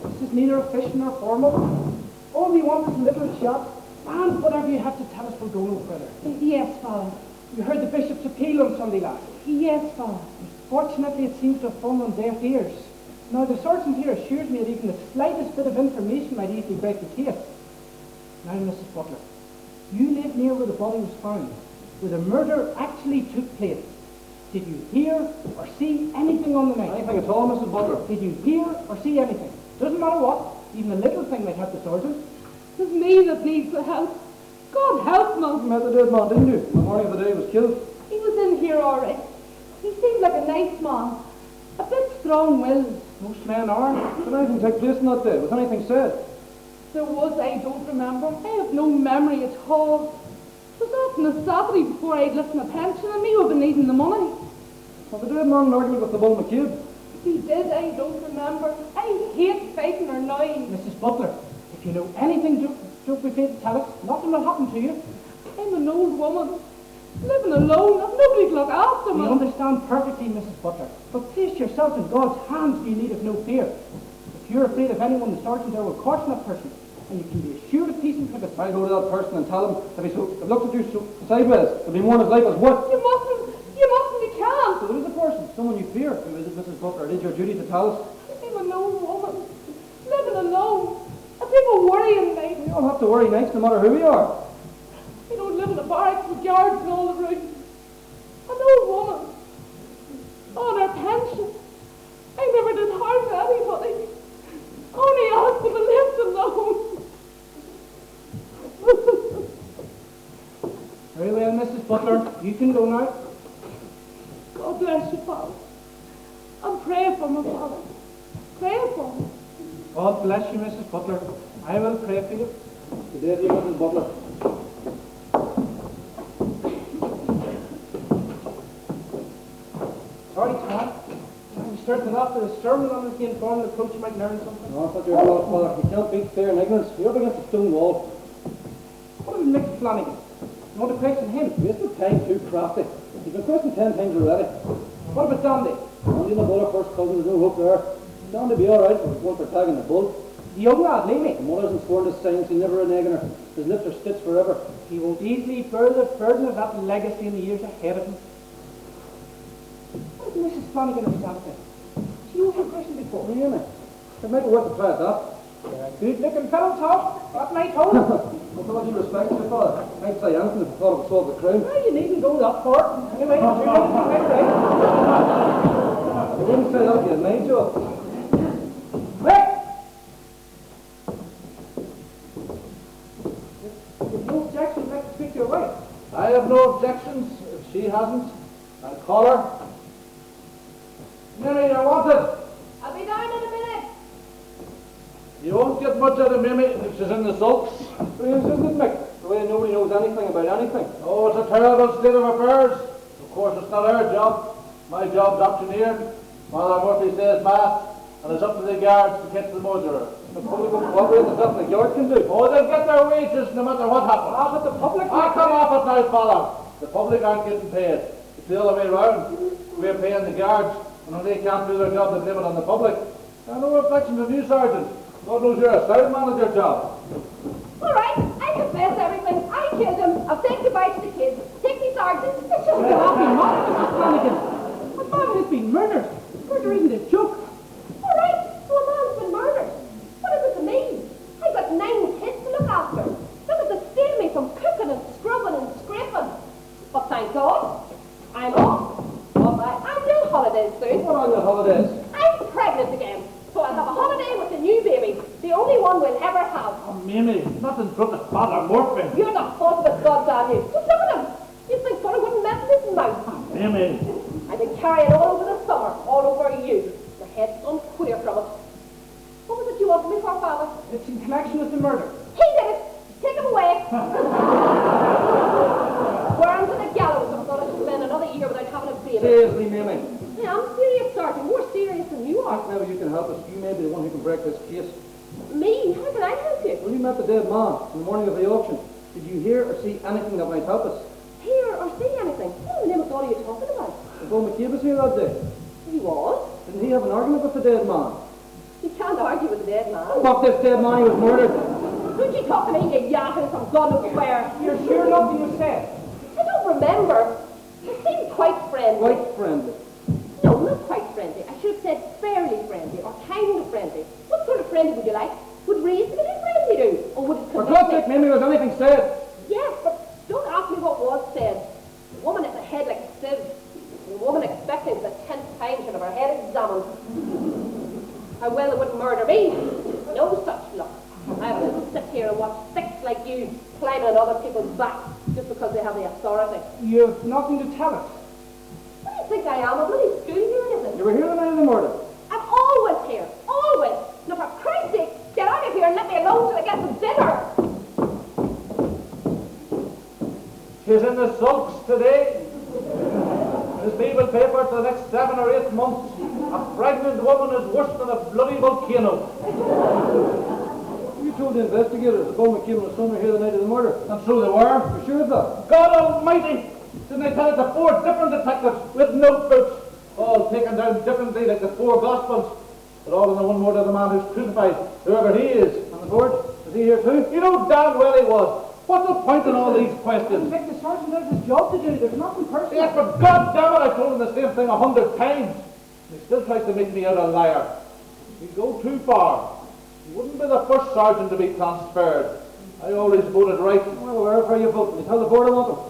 this is neither official nor formal. All we want is a little shot, and whatever you have to tell us will go no further. Yes, Father. You heard the bishop's appeal on Sunday last. Yes, Father. Fortunately, it seems to have fallen on deaf ears. Now, the sergeant here assures me that even the slightest bit of information might easily break the case. Now, Mrs. Butler, you live near where the body was found, where the murder actually took place. Did you hear or see anything on the night? Anything at all, Mrs. Butler? Did you hear or see anything? Doesn't matter what. Even a little thing might help the sergeant. It's me that needs the help. God help me. You met the dead man, didn't you? The morning of the day he was killed. He was in here all right. He seemed like a nice man. A bit strong-willed. Most men are. Did anything take place on that day? Was anything said? There was, I don't remember. I have no memory at all. It was often a Saturday before I'd listen to pension, and me would have been needing the money. Well, the dead man in argument with the bull McCube. If he did, I don't remember. I hate fighting or lying. Mrs. Butler, if you know anything, don't be afraid to tell us. Nothing will happen to you. I'm an old woman, living alone. I've nobody to look after We me. understand perfectly, Mrs. Butler. But place yourself in God's hands, you need have no fear. If you're afraid of anyone, the sergeant there will caution that person. And you can be assured of peace and privacy. I'll go to that person and tell him if he looks at you sideways, it'll be more his life as worth. You mustn't, you can't. So there is a person, someone you fear. Who is it, Mrs. Butler? It is your duty to tell us. I'm an old woman, living alone. And people worrying me. You don't have to worry nights no matter who we are. I don't live in a barracks with guards in all the rooms. An old woman. Oh, they're Mrs. Butler. You can go now. God bless you, Father. I'm praying for my father. Pray for me. God bless you, Mrs. Butler. I will pray for you. Good day to you, Mrs. Butler. Sorry, Tom. I'm starting off with a sermon on the informed approach you might learn something. No, but you're not, Father. You can't beat fear and ignorance. You're up against a stone wall. What about Mick Flanagan? You want to question him? Waste of time, too crafty. You've been questioned 10 times already. What about Dandy? Only my brother first cousin, there's no hope there. Down to be alright, but one for tagging the bull. The young lad, leave me. The mother isn't sworn to signs, he never reneging her. His lips are stitched forever. He won't easily bear the burden of that legacy in the years ahead of him. What is Mrs. Flanagan herself then? She was your question before. You hear me? It might be worth a try at that. Good looking fellow, Tom. That night home. With all due respect to your father, I'd say anything if you thought it would solve the crime. Well, you needn't go that far. Anyway, you wouldn't say that yet, mind you. Quick! If no objection, I'd like to speak to your wife. I have no objections. If she hasn't, I'll call her. Mary, you're wanted. I'll be down in a minute. You won't get much out of Mimi if she's in the sulks. Strange, isn't it, Mick? The way nobody knows anything about anything. Oh, it's a terrible state of affairs. Of course, it's not our job. My job's auctioneering. Father Murphy says mass, and it's up to the guards to catch the murderer. The public will cooperate, there's nothing the guard can do. Oh, they'll get their wages no matter what happens. Ah, but the public... Come off it now, Father. The public aren't getting paid. It's the other way round. We're paying the guards, and when they can't do their job, they blame it on the public. And no reflection of you, Sergeant. God knows you're a sound man at your job. All right, I confess everything. I killed him. I'll say goodbye to the kids. Take me, Sergeant. It's just Well, happy mother, Mrs. Flanagan. My father has been murdered. Murder isn't a joke. all right. So a man's been murdered. What is it to me? I've got 9 kids to look after. Look at the state of me from cooking and scrubbing and scraping. But thank God, I'm off. On my annual holidays soon. What on your holidays? I'm pregnant again. So I'll have a holiday with the new baby. The only one we'll ever have. Oh, Mimi, nothing but the Father Murphy. You're the husband, goddamn you. Just look at him. You think Father wouldn't mess with his mouth? Mimi. I've been carrying all over the summer, all over you. My head's gone queer from it. What was it you wanted me for, Father? It's in connection with the murder. He did it. Take him away. Worms in the gallows. I thought I should spend another year without having a baby. Seriously, Mimi. Yeah, I'm serious, Sergeant. More serious than you are. Now you can help us. You may be the one who can break this case. Me? How can I help you? Well, you met the dead man in the morning of the auction. Did you hear or see anything that might help us? Hear or see anything? What in the name of God are you talking about? Bill McCabe was here that day. He was? Didn't he have an argument with the dead man? You can't argue with a dead man. Fuck this dead man, he was murdered. Who'd you talk to me, you yahoo from God knows where? You're sure nothing was said? I don't remember. It seemed quite friendly. Quite friendly. No, not quite friendly. I should have said fairly friendly or kind of friendly. What sort of friendly would you like? Would reasonably friendly do? Or would it For God's sake, Mimi, was anything said? Yes, but don't ask me what was said. The woman has a head like a sieve. The woman expecting for the 10th time should have her head examined. How well they wouldn't murder me. No such luck. I have to sit here and watch 6 like you climbing on other people's backs just because they have the authority. You've nothing to tell us. What do you think I am? A bloody schoolgirl, is it? You were here the night of the murder. I'm always here. Always. Now, for Christ's sake, get out of here and let me alone till I get some dinner. She's in the sulks today. This Bible paper for the next 7 or 8 months. A pregnant woman is worse than a bloody volcano. You told the investigators that Bill McCabe and his son were here the night of the murder. And so they were. You're sure of that? God Almighty! Didn't I tell it to 4 different detectives with notebooks, all taken down differently like the 4 Gospels, but all in the one word of the man who's crucified, whoever he is. On the board? Is he here too? You know damn well he was. What's the point in all these questions? Mick, the sergeant has his job to do. There's nothing personal. Yes, but God damn it, I told him the same thing 100 times. He still tries to make me out a liar. He'd go too far. He wouldn't be the first sergeant to be transferred. I always voted right. Well, wherever you vote, will you tell the board I want them?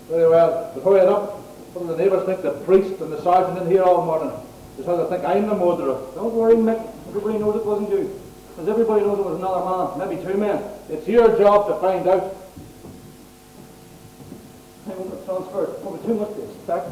Very well. Before I head up, some of the neighbours think the priest and the sergeant in here all morning. Just how they think I'm the murderer. Don't worry, Mick. Everybody knows it wasn't you. Because everybody knows it was another man, maybe 2 men. It's your job to find out. they won't get transferred. Probably too much to expect.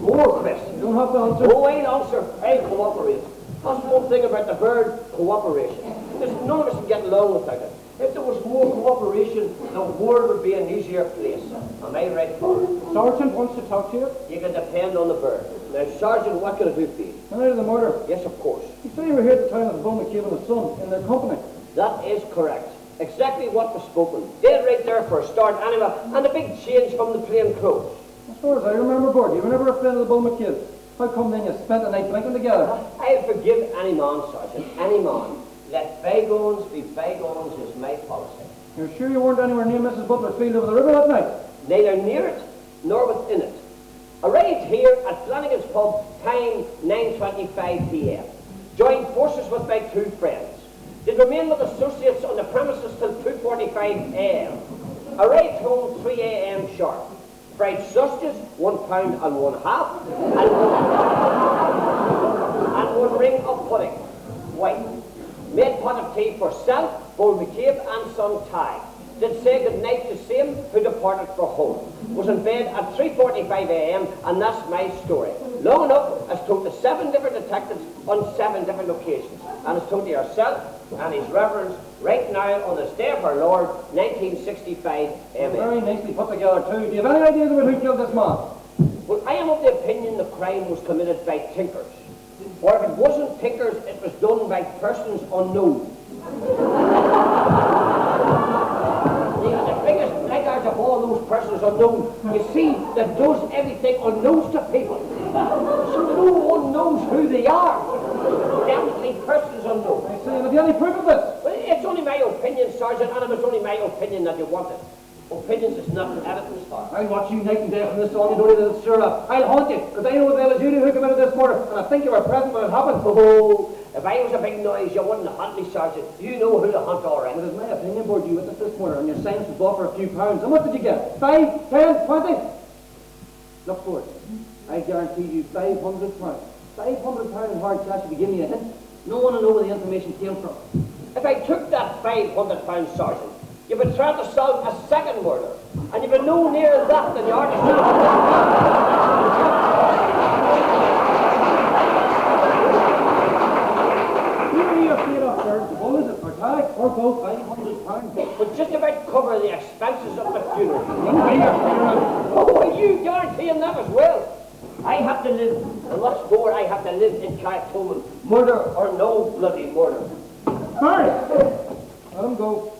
More questions. You don't have to answer. Oh, I'll answer. I'll cooperate. That's one thing about the bird, cooperation. There's none of us can get along without it. If there was more cooperation, the world would be an easier place. Am I right, Father? Sergeant wants to talk to you. You can depend on the bird. Now, Sergeant, what can I do for you? The night of the murder. Yes, of course. You say you were here at the time of Beau McCabe and his son in their company. That is correct. Exactly what was spoken. They're right there for a start, anyway, and a big change from the plain clothes. As far as I remember, Bord, you were never a friend of the Beau McCabe. How come then you spent the night drinking together? I forgive any man, Sergeant, any man. Let bygones be bygones is my policy. You're sure you weren't anywhere near Mrs. Butler's field over the river that night? Neither near it nor within it. Arrived here at Flanagan's pub, time 9:25 p.m. Joined forces with my two friends. Did remain with associates on the premises till 2:45 a.m. Arrived home 3 a.m. sharp. Fried sausages, 1 pound and 1/2, and one ring of pudding. White. Made pot of tea for self, Beau McCabe and son Ty. Did say good night to same who departed for home. Was in bed at 3:45 a.m. and that's my story. Long enough as told to 7 different detectives on 7 different occasions. And as told to yourself and his reverence right now on this day of our Lord, 1965 m.a. Very nicely put together too. Do you have any ideas about who killed this man? Well, I am of the opinion the crime was committed by tinkers. Or if it wasn't tinkers, it was done by persons unknown. They are the biggest blackguards of all those persons unknown. You see, that does everything unknown to people. So no one knows who they are. Definitely persons unknown. I say, have you any proof of this? Well, it's only my opinion, Sergeant, and if it's only my opinion that you want it. Opinions is not evidence, Father. I'll watch you night and day from this on. You don't need to stir up. I'll haunt you, because I know the hell is you who committed this murder, and I think you were present when it happened. Oh, if I was a big noise, you wouldn't hunt me, Sergeant. You know who to hunt, all right. But it's my opinion, Bord, you witnessed this murder, and your silence was bought for a few pounds. And what did you get? 5, 10, 20? Look for it. I guarantee you £500. £500 in hard cash if you give me a hint. No one will know where the information came from. If I took that £500, Sergeant, you would try to solve a second murder, and you would no nearer that than you are to Who are you afraid of, sir? The bull, is it for tag, or both? £500. But just about cover the expenses of the funeral. Don't be your funeral. Oh, are you guaranteeing that as well? I have to live, and what's more, I have to live in Carricktown. Murder or no bloody murder. Hurry! Let him go.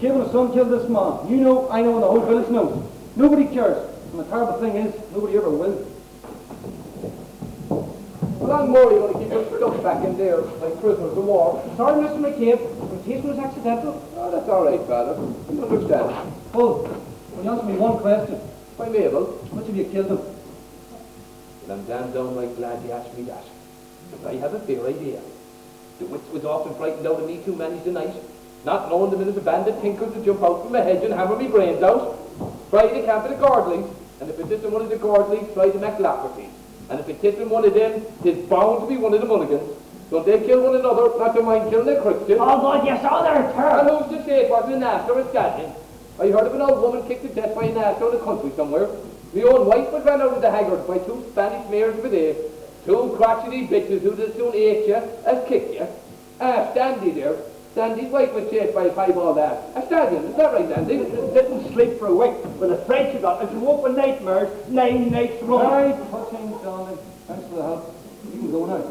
Kevin and son killed this man. You know, I know, and the whole village knows. Nobody cares. And the terrible thing is, nobody ever will. How long more are you going to keep your stuff back in there like prisoners of war? Sorry, Mr. McCabe. The case was accidental. Oh, that's all right, Father. You understand. Paul, will you answer me one question? If I'm able. Which of you killed him? Well, I'm damn downright glad you asked me that. But I have a fair idea. The wits was often frightened out of me too many night. Not knowing the minute a bandit tinkers to jump out from a hedge and hammer me brains out. Try the camp of the Gordleys, and if it isn't one of the Gordleys, try the McLaffertys. And if it isn't one of them, it's bound to be one of the Mulligans. Don't they kill one another, not to mind killing a Christian? Oh, God, yes, oh, they're terrible. And who's to say it wasn't an ass or a scallion? I heard of an old woman kicked to death by an ass out of the country somewhere. My own wife was ran out of the haggard by 2 Spanish mares of a day. 2 crotchety bitches who'd as soon ate you as kicked you. Standy there. Standy's wife was chased by a piebald ass. A stallion, is that right, Dandy? Didn't sleep for a week. With the French you got, and she woke with nightmares, 9 nights running. Right, touching, darling. Thanks for the help. You can go now.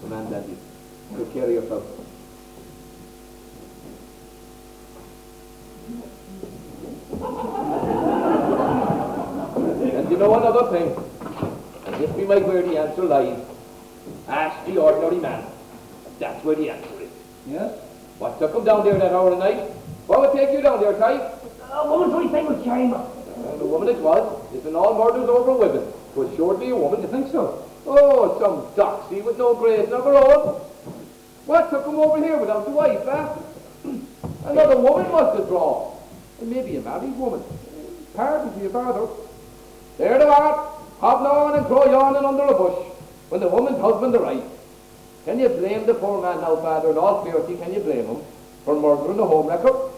Come on, Dandy. Take care of yourself. And you know another thing, and this be my where the answer lies. Ask the ordinary man. That's where the answer is. Yes? What took him down there that hour of night? What would take you down there, Ty? A woman's only thing was carrying her. The woman it was. It's in all murders over women. It was sure to be a woman. You think so? Oh, some doxy with no grace of her own. What took him over here without the wife, huh? Another woman must have drawn. And maybe a married woman. Pardon to your father. There they are. hobnobbing and crow-yawning under a bush, when the woman's husband arrived. Can you blame the poor man now, Father, in all purity, can you blame him for murdering the home wrecker?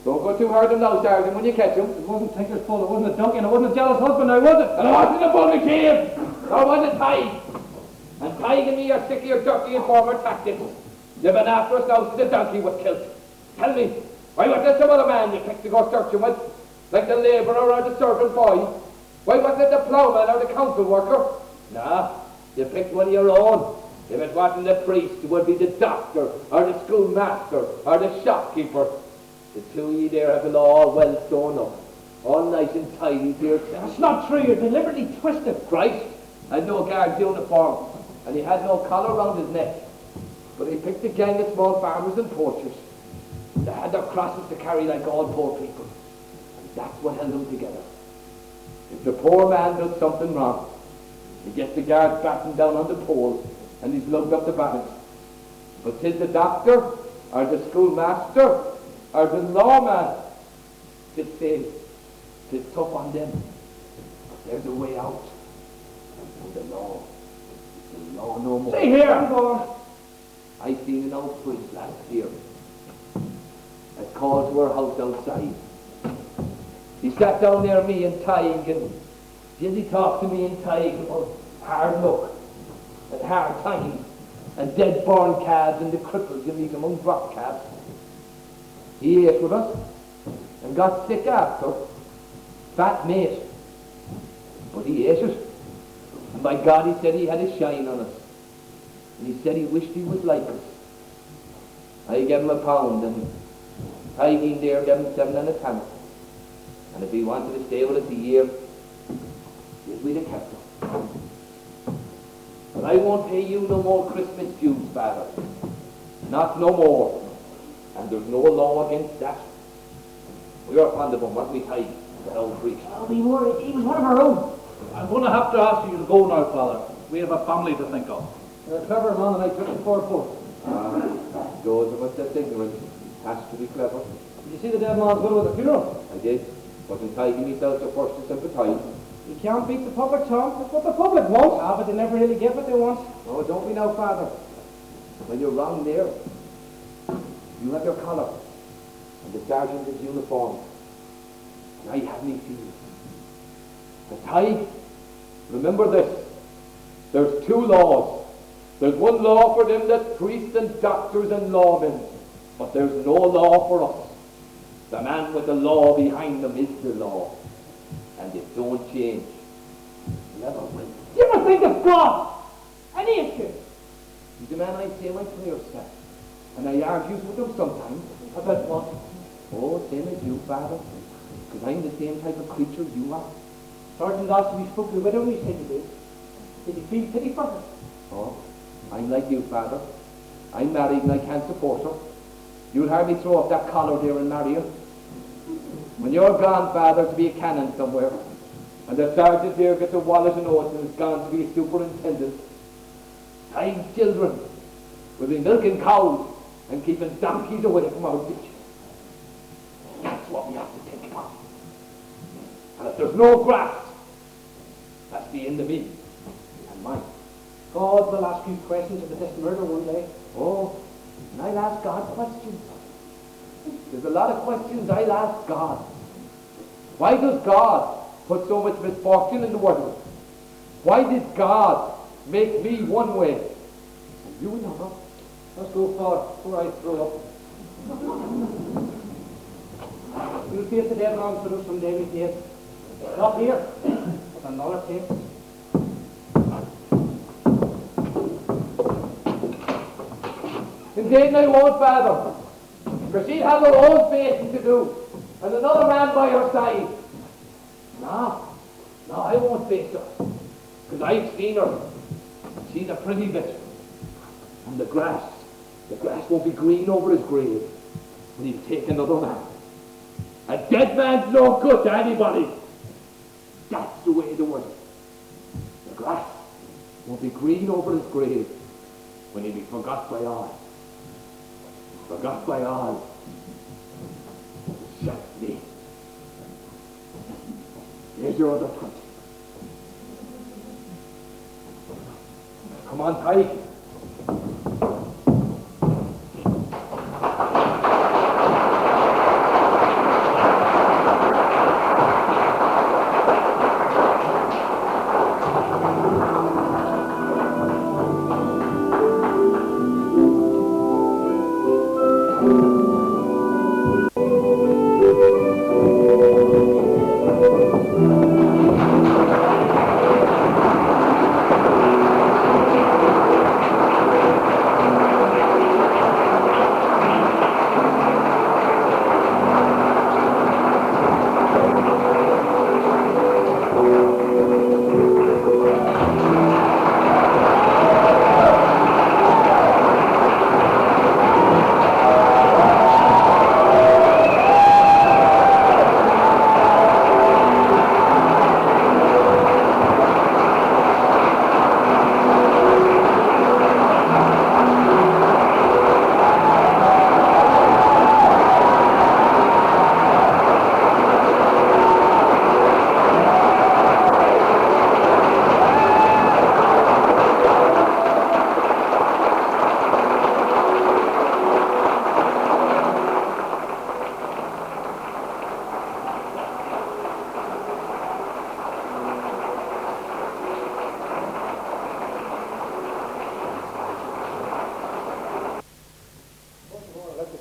Don't go too hard on now, Sergeant, when you catch him. It wasn't Tinker's fault, it wasn't a donkey, and it wasn't a jealous husband, now was it? And it wasn't a bull that came, nor was it Tige. And Tige and me are sick of your dirty informer tactics. You've been after us now since the donkey was killed. Tell me, why wasn't it some other man you picked to go searching with? Like the labourer or the servant boy? Why wasn't it the ploughman or the council worker? Nah, you picked one of your own. If it wasn't the priest, it would be the doctor, or the schoolmaster, or the shopkeeper. The two of you there have it all well sewn up. All nice and tidy to yourself. That's not true, you're deliberately twisted. Christ had no guard's uniform, and he had no collar round his neck. But he picked a gang of small farmers and poachers. They had their crosses to carry like all poor people. And that's what held them together. If the poor man does something wrong, he gets the guard battened down on the pole, and he's lugged up the balance. But 'tis the doctor, or the schoolmaster, or the lawman that says 'tis tough on them, but there's a way out. And the law no more. See here, I'm going. I seen an old priest last year at called to our house outside. He sat down near me and Tige, and he talked to me and Tige about hard luck and hard times and dead born calves and the cripples you meet among drop calves. He ate with us and got sick after. Fat mate. But he ate it. And by God, he said he had a shine on us. And he said he wished he was like us. I gave him £1, and Tige there gave him 7 and a tenth. And if he wanted to stay with us a year, we'd have kept him. But I won't pay you no more Christmas dues, Father. Not no more. And there's no law against that. We were fond of him, weren't we, Tige, that old priest? Oh, he was one of our own. I'm going to have to ask you to go now, Father. We have a family to think of. You're a clever man, and I took it for a foot. Those of us that's ignorant has to be clever. Did you see the dead man's will at the funeral? I did. Wasn't Tige myself the first to sympathise? You can't beat the public, Tom. That's what the public wants. Ah, but they never really get what they want. No, don't be now, Father. When you're wrong there, you have your collar, and the sergeant is uniform, and I have me feelings. But Tige, remember this. There's 2 laws. There's one law for them that's priests and doctors and lawmen, but there's no law for us. The man with the law behind them is the law, and it don't change. Never will. Do you ever think of God? Any issue? He's the man I say my prayers to, and I argues with him sometimes. About what? Oh, same as you, Father, because I'm the same type of creature you are. Sergeant asked if he spoke to the widow and he said he did. Did he feel pity for her? Oh, I'm like you, Father. I'm married and I can't support her. You'll hardly throw up that collar there and marry her. When you're gone, Father, to be a canon somewhere, and the sergeant there gets a wallet and oath and is gone to be a superintendent, Tige's children will be milking cows and keeping donkeys away from our ditches. That's what we have to think about. And if there's no grass, that's the end of me and mine. God will ask you questions about this murder one day. Oh, and I'll ask God questions. There's a lot of questions I'll ask God. Why does God put so much misfortune in the world? Why did God make me one way and you another? Let's go far before I throw up. We'll face the dead man's widow someday, we did. Not here, but another place. Indeed I won't, Father, because she'll have her own facing to do, and another man by her side. No, I won't face her, because I've seen her. She's a pretty bit. And the grass won't be green over his grave when he'll take another man. A dead man's no good to anybody. That's the way the world. The grass won't be green over his grave when he'll be forgot by all. Forgot by all. Except me. Here's your other 20. Come on, Ty.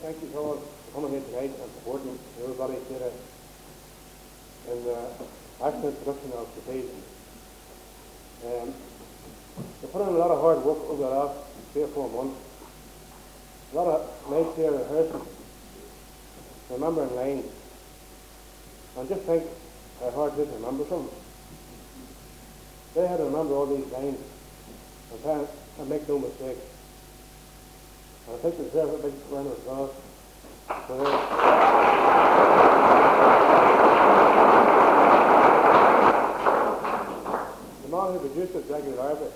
Thank you all for coming here tonight and supporting everybody here in the actual production of the season. They put in a lot of hard work over the last 3 or 4 months. A lot of nights here rehearsing, remembering lines. And just think how hard it is to remember something. They had to remember all these lines and try and make no mistakes. And I think they deserve a big round of applause for their... The man who produced it, Gregory Lavery.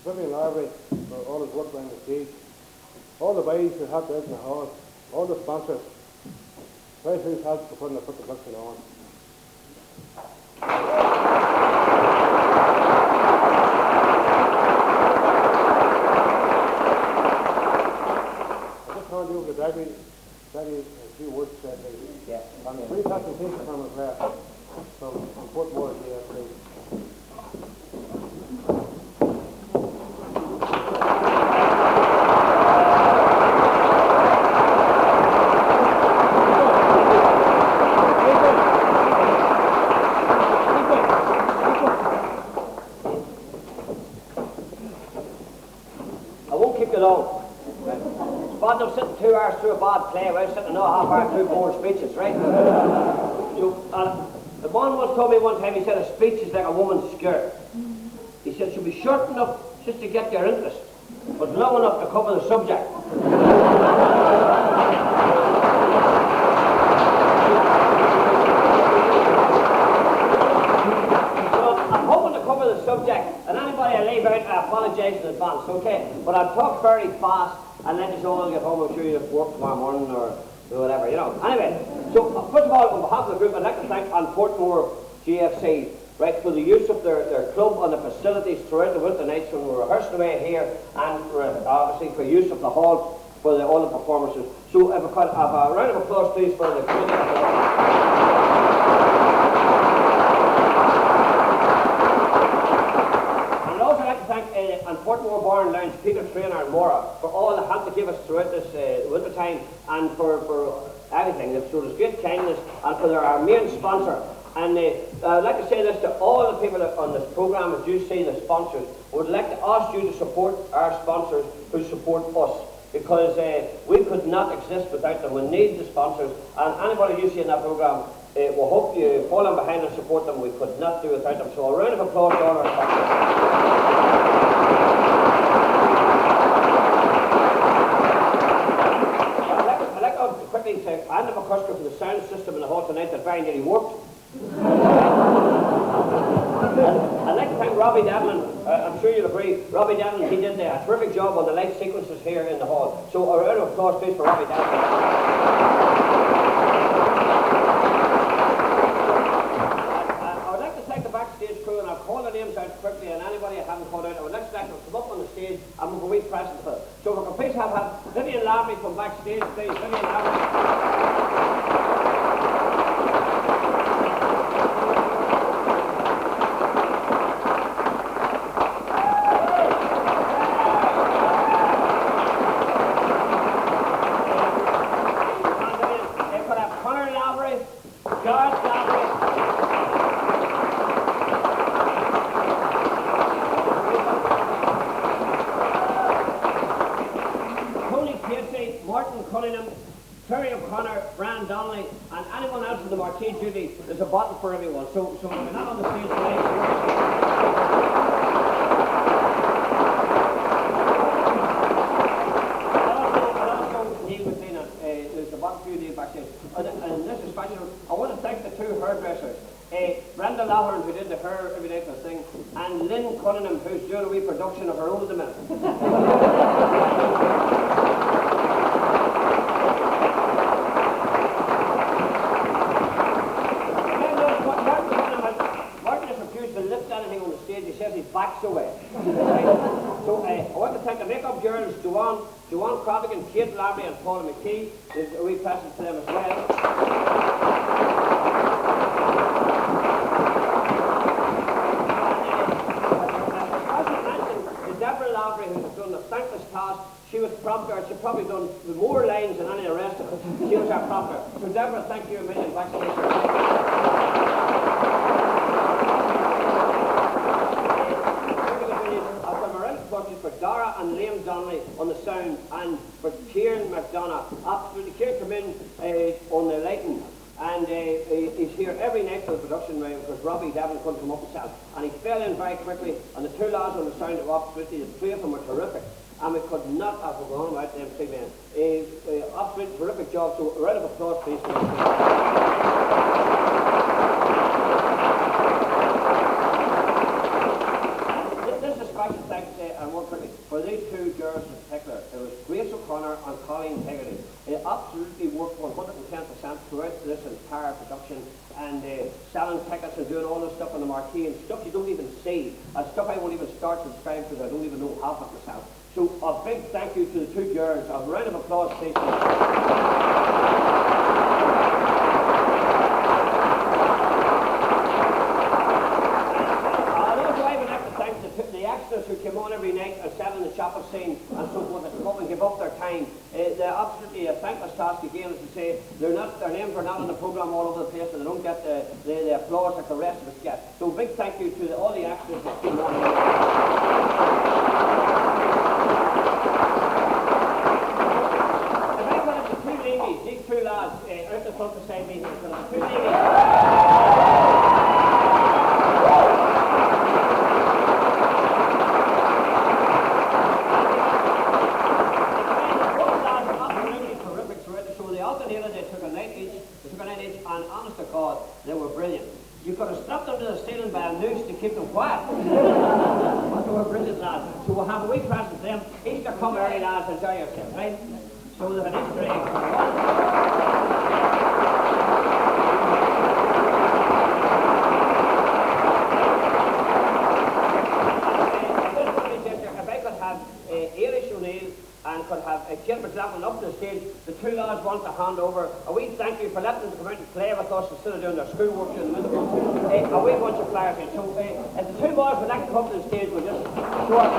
Gregory Lavery for all his work around the stage, all the boys who helped out in the hall, all the sponsors, very few helped for putting the production on. I just hand you over to Gregory a few words to say, please. Yeah. And a brief presentation from his there, from Portmore here, please. I'm sitting 2 hours through a bad play, I was sitting another half hour through boring speeches, right? So, the man once told me one time, he said a speech is like a woman's skirt. He said it should be short enough just to get your interest, but long enough to cover the subject. So, I'm hoping to cover the subject, and anybody I leave out, I apologise in advance, okay? But I'll talk very fast, and let us all get home. I'm sure you have work tomorrow morning or whatever, you know. Anyway, so first of all, on behalf of the group, I'd like to thank Portmore GFC, right, for the use of their club and the facilities throughout the winter nights when we're rehearsing away here, and for, obviously for use of the hall for all the performances. So if I could have a round of applause, please, for the and Portmore Bar and Lounge, Peter Trainer and Mora, for all the help they give us throughout this winter time, and for everything. They've showed us great kindness, and for our main sponsor. And I'd like to say this to all the people on this programme, as you see the sponsors. I would like to ask you to support our sponsors who support us, because we could not exist without them. We need the sponsors, and anybody you see in that programme, we hope you fall in behind and support them. We could not do without them. So a round of applause to all our sponsors. Quickly to Andy McCusker for the sound system in the hall tonight that very nearly worked. I'd like to thank Robbie Devlin. I'm sure you'll agree. Robbie Robbie Devlin, he did a terrific job on the light sequences here in the hall. So a round of applause please for Robbie Devlin. I would like to thank the backstage crew, and I'll call their names out quickly, and anybody I haven't called out, I would like to thank them to come up on the stage and we'll go present for them. So if we can please have Vivian Lavery from backstage, please. Vivian Lavery. There's a bottle for everyone. So if you're not on the stage tonight, also Neil McLean, there's a bottle for you, Neil, backstage. And this is special. I want to thank the two hairdressers. Brenda Lawhorn, who did the hair every night for the thing, and Lynn Cunningham, who's doing a wee production of her own at the minute. Backs away. So I want to thank the makeup girls, Joanne Cradigan, Kate Lavery and Paula McKee. There's a wee present to them as well. As I mentioned, Deborah Lavery, who's done a thankless task. She was prompter. She's probably done more lines than any of the rest of us. She was our prompter. So Deborah, thank you a million backstage. For Dara and Liam Donnelly on the sound, and for Kieran McDonough. Absolutely, Kieran came in on the lighting, and he's here every night for the production round because Robbie Devlin couldn't come up himself, and he fell in very quickly. And the two lads on the sound were absolutely, the three of them were terrific, and we could not have gone about them three men. Absolutely terrific job. So a round of applause, please. For these two girls in particular, it was Grace O'Connor and Colleen Hegarty. They absolutely worked 110% throughout this entire production, and selling tickets and doing all this stuff on the marquee and stuff you don't even see, and stuff I won't even start to describe because I don't even know half of it myself. So a big thank you to the two girls. A round of applause, please. Who came on every night and sat in the chapel scene and so forth and come up and give up their time. They're absolutely a thankless task again, as I say. Their names are not on the programme all over the place, and they don't get the applause like the rest of us get. So a big thank you to all the actors that came on here. If I could have the two ladies, these two lads, out the front beside me, the two ladies. And honest to God, they were brilliant. You could have strapped them to the ceiling by a noose to keep them quiet. But they were brilliant lads. So we'll have a wee present to them. Each to come early, lads, enjoy yourselves, right? So there's an Easter egg. If I could have Eilish O'Neill and could have Kate McLaughlin up to the stage. The two lads want to hand over a wee thank you for letting them come out and play with us instead of doing their schoolwork in the middle. A wee bunch of flowers in. So if the two boys would like to come up to the stage, we'll just show our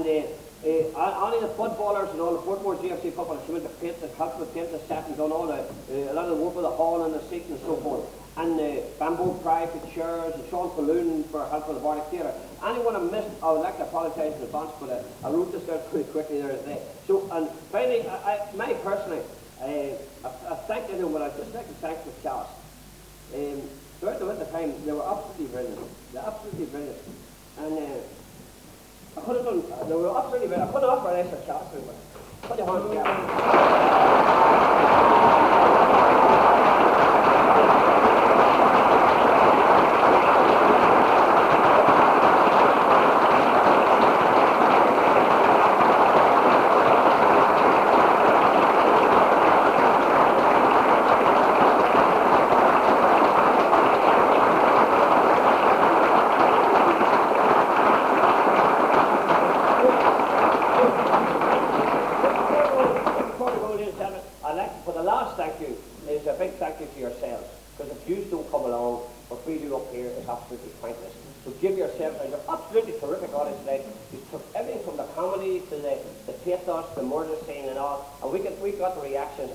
And only the footballers and all the Portmore GFC footballers came in to paint, the help with paint the set and done all the, a lot of the work with the hall and the seat and so forth. And Bamboo Pride for chairs, and Sean Falloon for help with the Bardic Theatre. Anyone I missed, I would like to apologise in advance, but I wrote this down pretty quickly there today. So, and finally, me personally, I thank everyone, but I'd just like to thank the cast. Throughout the winter time, they were absolutely brilliant. They're absolutely brilliant. And I could have done, they were absolutely brilliant. I could have offered an extra cast, but put your hands together.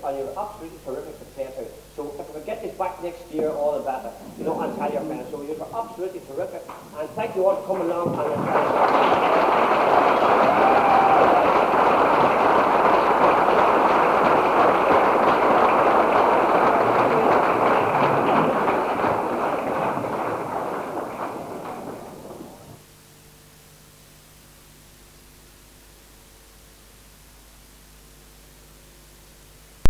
And you're absolutely terrific to play to. So if we get this back next year, all the better. You know, and tell your friends. So you're absolutely terrific. And thank you all for coming along. And